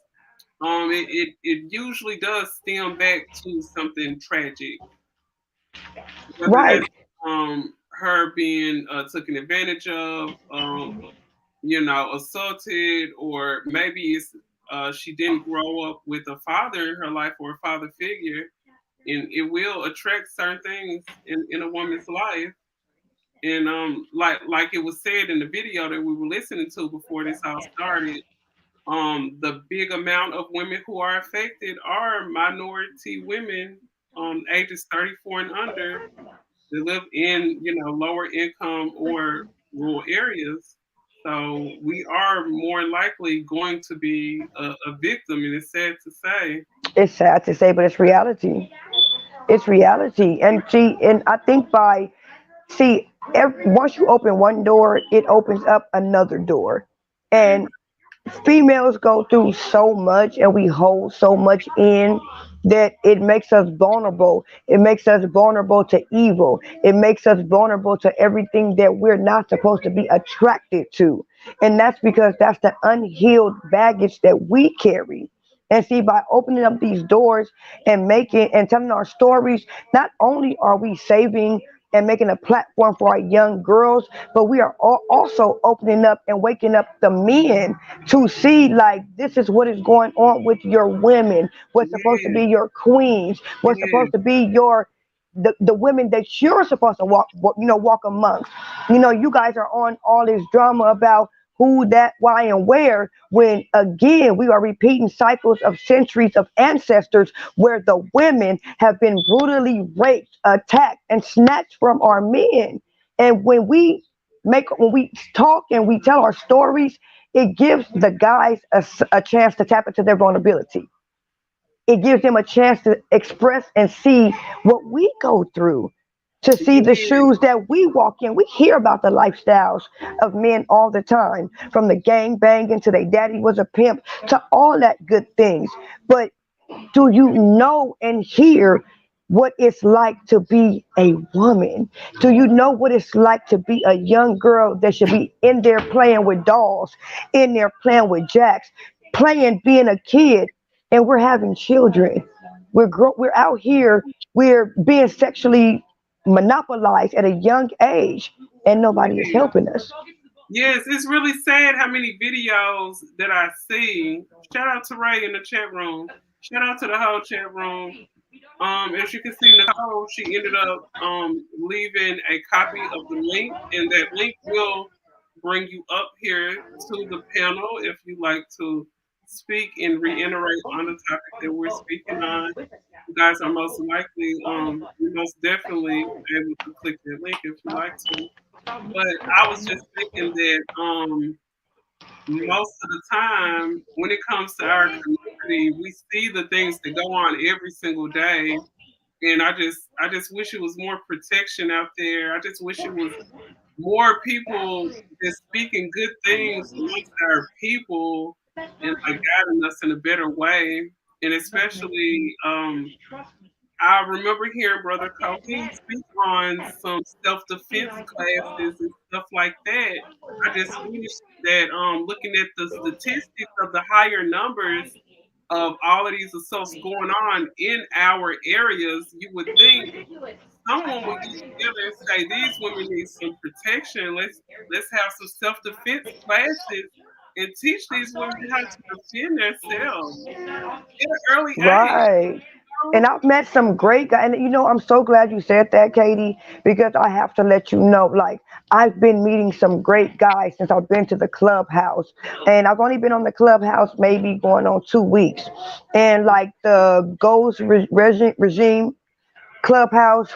it usually does stem back to something tragic, whether Right. that's her being taken advantage of, assaulted, or maybe it's she didn't grow up with a father in her life or a father figure, and it will attract certain things in a woman's life. And like it was said in the video that we were listening to before this all started, the big amount of women who are affected are minority women, ages 34 and under, they live in, lower income or rural areas. So we are more likely going to be a victim, and it's sad to say. It's sad to say, but it's reality. It's reality. And see, and I think once you open one door, it opens up another door. And females go through so much and we hold so much in that it makes us vulnerable. It makes us vulnerable to evil. It makes us vulnerable to everything that we're not supposed to be attracted to. And that's because that's the unhealed baggage that we carry. And see, by opening up these doors and making and telling our stories, not only are we saving and making a platform for our young girls, but we are also opening up and waking up the men to see like this is what is going on with your women, what's supposed to Yes, be your queens, what's yes, supposed to be the women that you're supposed to walk amongst. You guys are on all this drama about who, that, why, and where, when again we are repeating cycles of centuries of ancestors where the women have been brutally raped, attacked, and snatched from our men. And when we talk and we tell our stories, it gives the guys a chance to tap into their vulnerability. It gives them a chance to express and see what we go through. to see the Yeah. shoes that we walk in. We hear about the lifestyles of men all the time, from the gang banging to their daddy was a pimp to all that good things. But do you know and hear what it's like to be a woman? Do you know what it's like to be a young girl that should be in there playing with dolls, in there playing with jacks, playing being a kid, and we're having children. We're out here. We're being sexually monopolized at a young age, and nobody is Yeah. helping us. Yes, it's really sad how many videos that I see. Shout out to Ray in the chat room. Shout out to the whole chat room. As you can see, Nicole, she ended up leaving a copy of the link, and that link will bring you up here to the panel if you like to speak and reiterate on the topic that we're speaking on. You guys are most likely, you're most definitely able to click that link if you like to. But I was just thinking that most of the time, when it comes to our community, we see the things that go on every single day, and I just wish it was more protection out there. I just wish it was more people just speaking good things amongst our people and like guiding us in a better way. And especially, I remember hearing Brother Kofi speak on some self defense classes and stuff like that. I just wish that looking at the statistics of the higher numbers of all of these assaults going on in our areas, you would think someone would get together and say these women need some protection. Let's have some self defense classes and teach these women how to defend themselves at an early age. Right. You And know? I've met some great guys. And I'm so glad you said that, Katie, because I have to let you know, like, I've been meeting some great guys since I've been to the clubhouse. And I've only been on the clubhouse maybe going on 2 weeks. And like the Ghost regime clubhouse,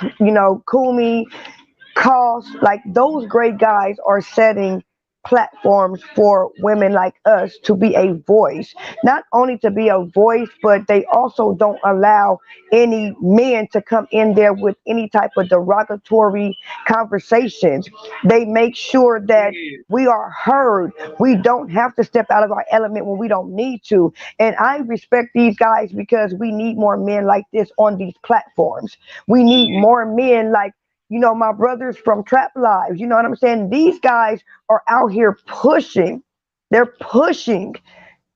Kumi, cause like those great guys are setting platforms for women like us to be a voice, not only to be a voice, but they also don't allow any men to come in there with any type of derogatory conversations. They make sure that Yeah. we are heard. We don't have to step out of our element when we don't need to. And I respect these guys because we need more men like this on these platforms. We need Yeah. more men like my brothers from Trap Lives. You know what I'm saying? These guys are out here pushing. They're pushing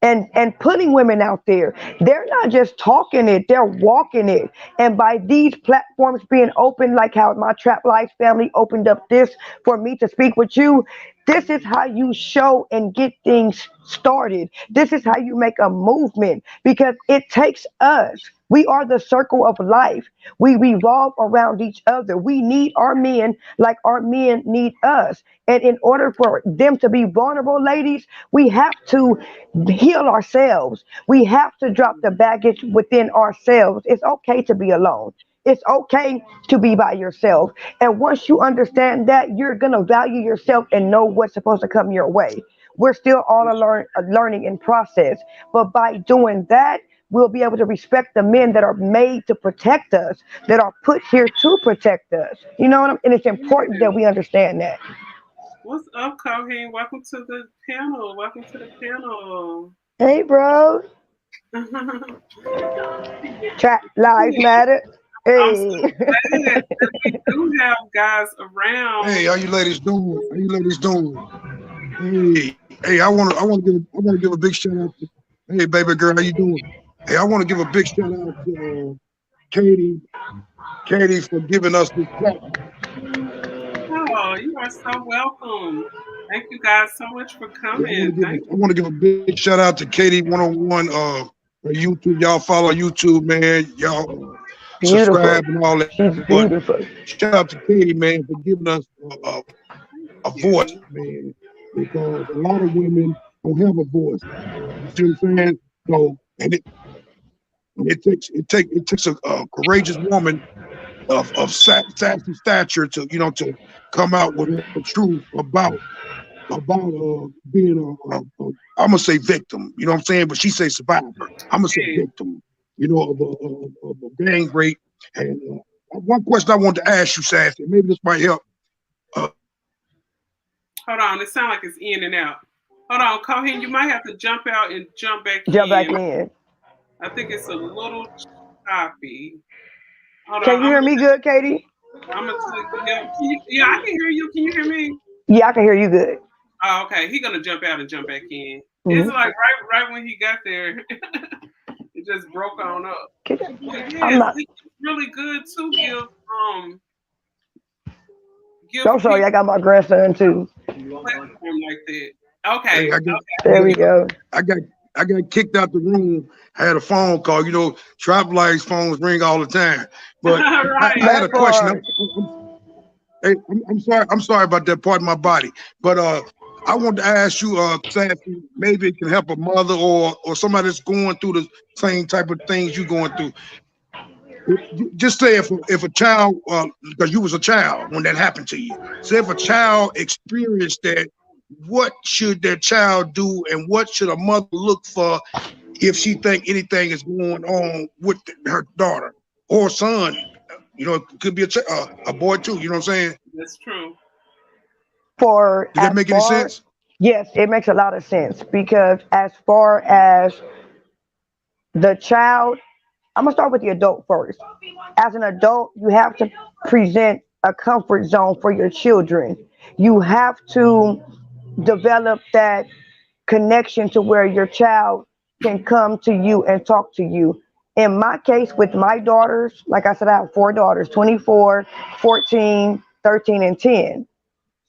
and putting women out there. They're not just talking it, they're walking it. And by these platforms being open, like how my Trap Lives family opened up this for me to speak with you, this is how you show and get things started. This is how you make a movement because it takes us. We are the circle of life. We revolve around each other. We need our men like our men need us. And in order for them to be vulnerable, ladies, we have to heal ourselves. We have to drop the baggage within ourselves. It's okay to be alone. It's okay to be by yourself. And once you understand that, you're going to value yourself and know what's supposed to come your way. We're still all a learning in process. But by doing that, we'll be able to respect the men that are made to protect us, that are put here to protect us. You know what And it's important that we understand that. What's up, Cohen? Welcome to the panel. Welcome to the panel. Hey, bro. Chat lives matter. I'm so Hey. glad that we do have guys Hey, around. how you ladies doing? How you ladies doing? Hey, I want to give a big shout out to, hey, baby girl, how you doing? Hey, I want to give a big shout out to Katie, Katie for giving us this platform. Oh, you are so welcome. Thank you guys so much for Yeah, coming. Thank I want to give a big shout out to Katie 101 for YouTube. Y'all follow YouTube, man. Y'all Beautiful. subscribe and all that. She's But beautiful. shout out to Katie, man, for giving us a voice, you. man, because a lot of women don't have a voice. You see what I'm saying? So, and it takes a courageous woman of sassy stature to to come out with her truth about being I'm gonna say victim. You know what I'm saying? But she say survivor. I'm gonna say Yeah. victim. You know of a gang rape and one question I want to ask you, Sassy. Maybe this might help. Hold on, it sounds like it's in and out. Hold on, Cohen, you might have to jump out and jump back Jump back in. in. I think it's a little choppy. Hold Can on, you hear me good, Katie? I'm gonna yeah, I can hear you. Can you hear me? Yeah, I can hear you good. Oh, okay. He's gonna jump out and jump back in. Mhm. It's like right when he got there, it just broke on up. But I'm yes, not. it's really good to give I'm sorry, people I got my grandson too. a platform like that. Okay. Hey, There we go. I got kicked out the room. I had a phone call. You know, Trap Lights phones ring all the time. But Right. I had a That question. part. Hey, I'm sorry about that part of my body. But I want to ask you, Sassy, maybe it can help a mother or somebody that's going through the same type of things you're going through. Just say if a child, because you was a child when that happened to you. Say if a child experienced that, what should that child do, and what should a mother look for if she think anything is going on with her daughter or son? You know, it could be a boy too. You know what I'm saying? That's true. For Did that as make any far, sense? yes, it makes a lot of sense because as far as the child, I'm gonna start with the adult first. As an adult, you have to present a comfort zone for your children. You have to develop that connection to where your child can come to you and talk to you. In my case, with my daughters, like I said, I have four daughters, 24, 14, 13, and 10.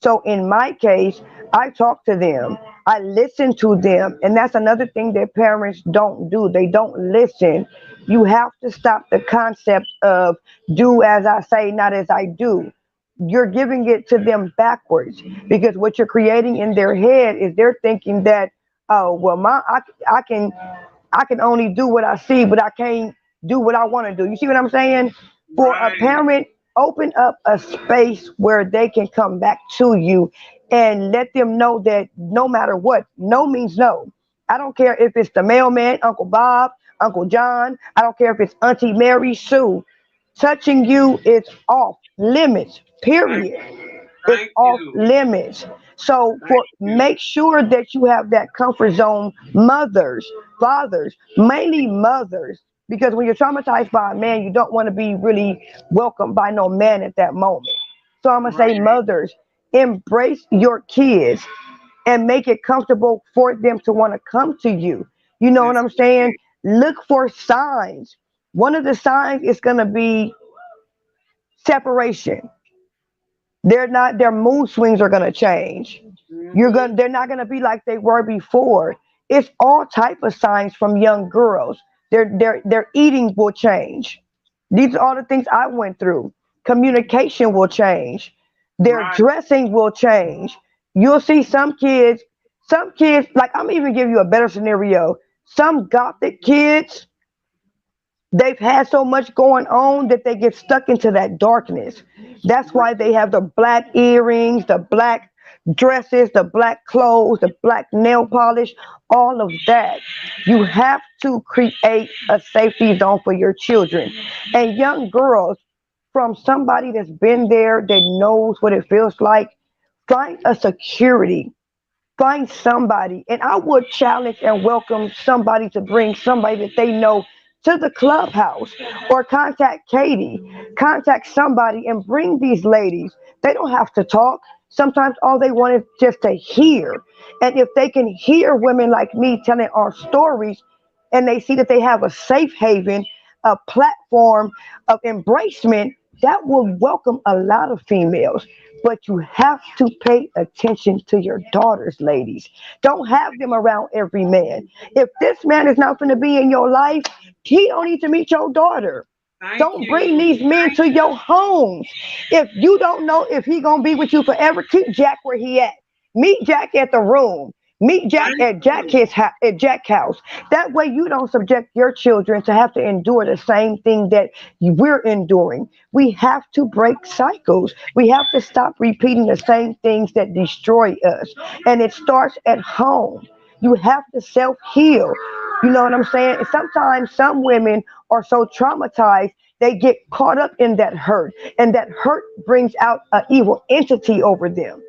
So in my case, I talk to them, I listen to them, and that's another thing that parents don't do. They don't listen. You have to stop the concept of do as I say, not as I do. You're giving it to them backwards because what you're creating in their head is they're thinking that, oh well, I can only do what I see, but I can't do what I want to do. You see what I'm saying? For a Right. parent, open up a space where they can come back to you and let them know that no matter what, no means no. I don't care if it's the mailman, Uncle Bob, Uncle John. I don't care if it's Auntie Mary Sue. Touching you is off limits, Thank, period. It's thank off you. limits. So Thank for you. make sure that you have that comfort zone, mothers, fathers, mainly mothers, because when you're traumatized by a man, you don't want to be really welcomed by no man at that moment. So I'm gonna say, Right. mothers, embrace your kids and make it comfortable for them to want to come to you. You know what That's I'm saying? it. Look for signs. One of the signs is gonna be separation. Their mood swings are gonna change. Mm-hmm. They're not gonna be like they were before. It's all type of signs from young girls. Their eating will change. These are all the things I went through. Communication will change. Their Right. dressing will change. You'll see some kids, like I'm even give you a better scenario. Some gothic kids, they've had so much going on that they get stuck into that darkness. That's why they have the black earrings, the black dresses, the black clothes, the black nail polish, all of that. You have to create a safety zone for your children and young girls from somebody that's been there, that knows what it feels like. Find a security, find somebody, and I would challenge and welcome somebody to bring somebody that they know to the clubhouse, or contact Katie, contact somebody and bring these ladies. They don't have to talk. Sometimes all they want is just to hear. And if they can hear women like me telling our stories, and they see that they have a safe haven, a platform of embracement, that will welcome a lot of females. But you have to pay attention to your daughters, ladies. Don't have them around every man. If this man is not going to be in your life, he don't need to meet your daughter. Thank Don't bring you. these men to your homes. If you don't know if he gonna be with you forever, keep Jack where he at. Meet Jack at the room. Meet Jack Thank at you. At Jack house. That way you don't subject your children to have to endure the same thing that we're enduring. We have to break cycles. We have to stop repeating the same things that destroy us. And it starts at home. You have to self heal. You know what I'm saying? And sometimes some women are so traumatized they get caught up in that hurt, and that hurt brings out an evil entity over them.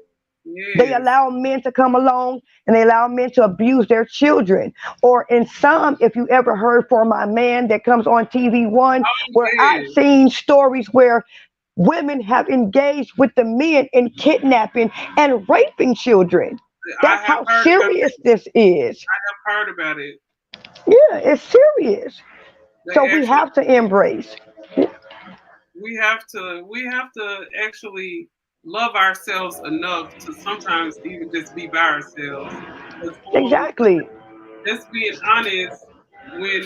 They Yes. allow men to come along and they allow men to abuse their children. Or in some, if you ever heard For My Man that comes on TV1, where I've Yes. seen stories where women have engaged with the men in kidnapping and raping children. I That's have how heard about serious this is. I've heard about it. Yeah, it's serious. So They we actually have to embrace. we have to actually love ourselves enough to sometimes even just be by ourselves. 'Cause, Exactly. just being honest, when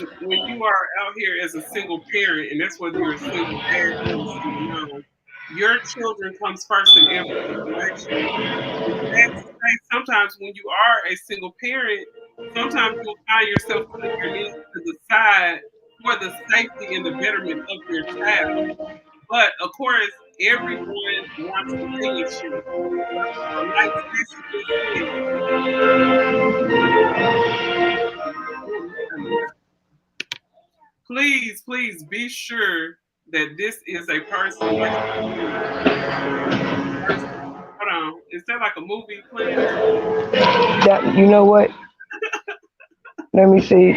you are out here as a single parent, and that's whether you're a single dad or a single mom, your children comes first in every situation. And sad to say, sometimes when you are a single parent, sometimes you'll find yourself putting your needs to the side for the safety and the betterment of your child. But of course, everyone wants companionship. But like Stacey just said, please, please be sure that this is a person like person. Hold on. Is that like a movie playing or something? That, you know what? Let me see.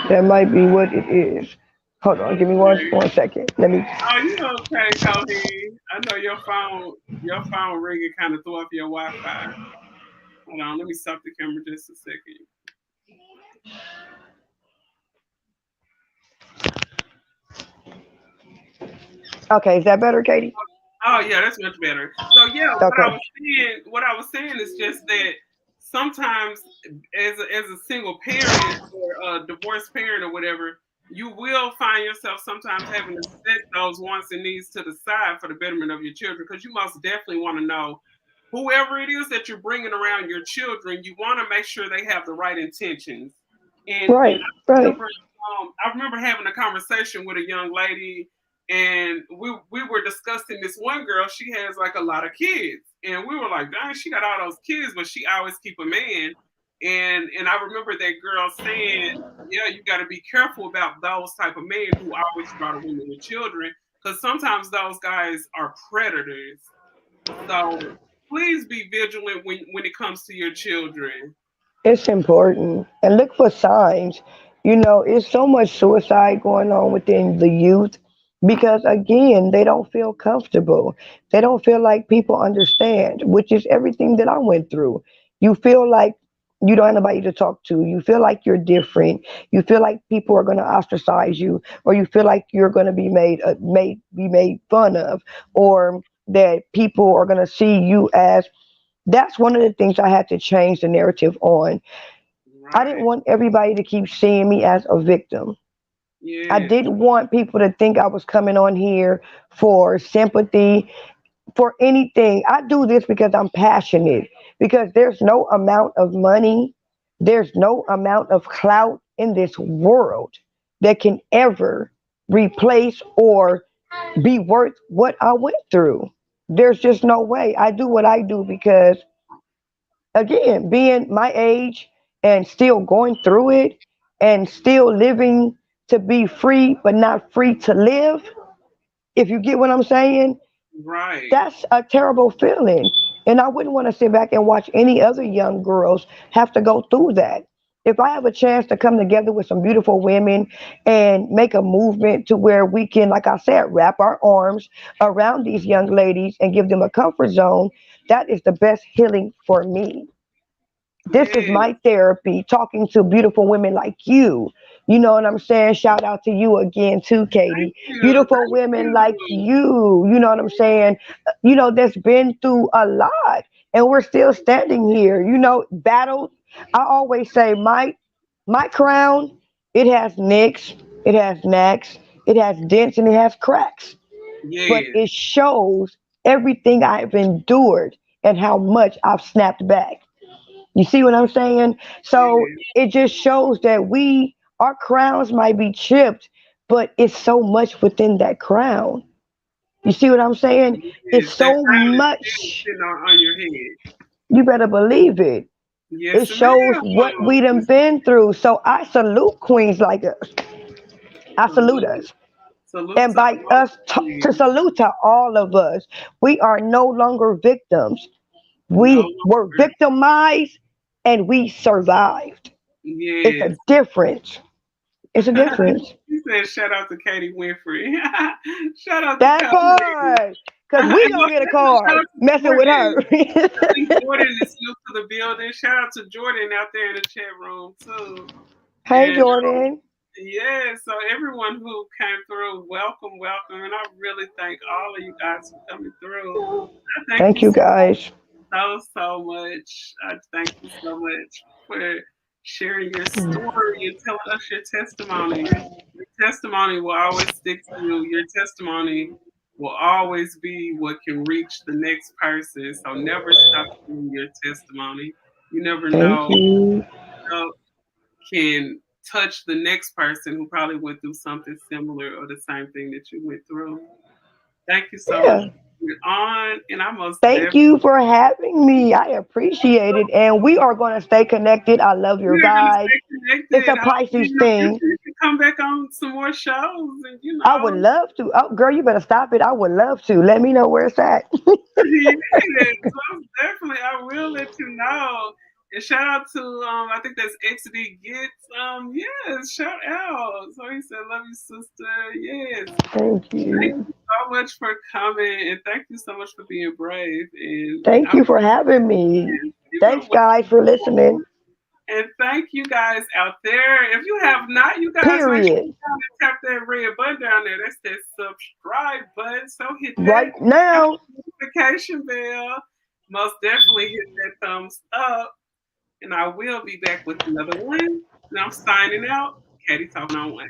That might be what it is. Hold on, give me one second. Let me. Oh, you okay, Kohi? I know your phone ringing kind of threw off your Wi-Fi. Hold on, let me stop the camera just a second. Okay, is that better, Katie? Oh yeah, that's much better. So yeah, Okay. what I was saying is just that sometimes as a single parent or a divorced parent or whatever, you will find yourself sometimes having to set those wants and needs to the side for the betterment of your children, because you most definitely want to know whoever it is that you're bringing around your children, you want to make sure they have the right intentions. And Right, right. I remember having a conversation with a young lady, and we were discussing this one girl. She has like a lot of kids, and we were like, "Dang, she got all those kids, but she always keep a man." And I remember that girl saying, "Yeah, you got to be careful about those type of men who always try to women with children, because sometimes those guys are predators. So please be vigilant when it comes to your children." It's important. And look for signs. You know, it's so much suicide going on within the youth because, again, they don't feel comfortable. They don't feel like people understand, which is everything that I went through. You feel like you don't have nobody to talk to. You feel like you're different. You feel like people are going to ostracize you, or you feel like you're going to be made fun of, or that people are going to see you as. That's one of the things I had to change the narrative on. I didn't Right. want everybody to keep seeing me as a victim. I Yes. didn't want people to think I was coming on here for sympathy, for anything. I do this because I'm passionate, because there's no amount of money, there's no amount of clout in this world that can ever replace or be worth what I went through. There's just no way. I do what I do because, again, being my age and still going through it and still living to be free but not free to live, if you get what I'm saying, Right. that's a terrible feeling. And I wouldn't want to sit back and watch any other young girls have to go through that. If I have a chance to come together with some beautiful women and make a movement to where we can, like I said, wrap our arms around these young ladies and give them a comfort zone, that is the best healing for me. This is Yes. my therapy, talking to beautiful women like you. You know what I'm saying? Shout out to you again too, Thank Katie. you. Beautiful Thank women like you. you know what I'm saying? That's been through a lot and we're still standing here. Battle. I always say my crown, it has nicks, it has knacks, it has dents, and it has cracks, but Yes. it shows everything I've endured and how much I've snapped back. You see what I'm saying? So Yes. it just shows that our crowns might be chipped, but it's so much within that crown. You see what I'm saying? It's Yes. That so crown is still much. sitting on your head. You better believe it. It Yes, shows ma'am. what we done been through. So I salute queens like us. I salute Salute. us. Salute And to by all us of you. to salute to all of us. We are no longer victims. No We were longer. victimized and we survived. It's Yes. a difference. It's a difference. He said, shout out to Katie Winfrey. Shout out to That Katie. part. Because we Most gonna get a definitely shout card out to messing with Jordan. her. I think Jordan is new to the building. Shout out to Jordan out there in the chat room too. Hey, And Jordan. yeah, so everyone who came through, welcome, welcome. And I really thank all of you guys for coming through. I thank Thank you you guys. so much. I thank you so much for sharing your story and telling us your testimony. Your testimony will always stick to you. Your testimony will always be what can reach the next person. So never stop sharing your testimony. You never Thank know you. how can touch the next person who probably went through something similar or the same thing that you went through. Thank you so much Yeah. for being on, and I most Thank definitely you for having me. I appreciate it. And we are going to stay connected. I love your we're gonna vibes. stay It's a connected. Hopefully, Pisces in the thing. future, you can come back on some more shows, and I would love to. Oh, girl, you better stop it. I would love to. Let me know where it's at. yes, most definitely, I will let you know. And shout out to I think that's XD Gets. Yes, shout out. So he said, "Love you, sister." Yes, Thank thank you. you so much for coming, and thank you so much for being brave. And Thank I'm you for having me. you are Thanks, guys, for listening. and thank you guys out there. If you have not, you guys make sure Period. you tap that red button down there. That's that subscribe button. So hit that Right now. notification bell. Most definitely hit that thumbs up. And I will be back with another one. And I'm signing out. Katie talking on one.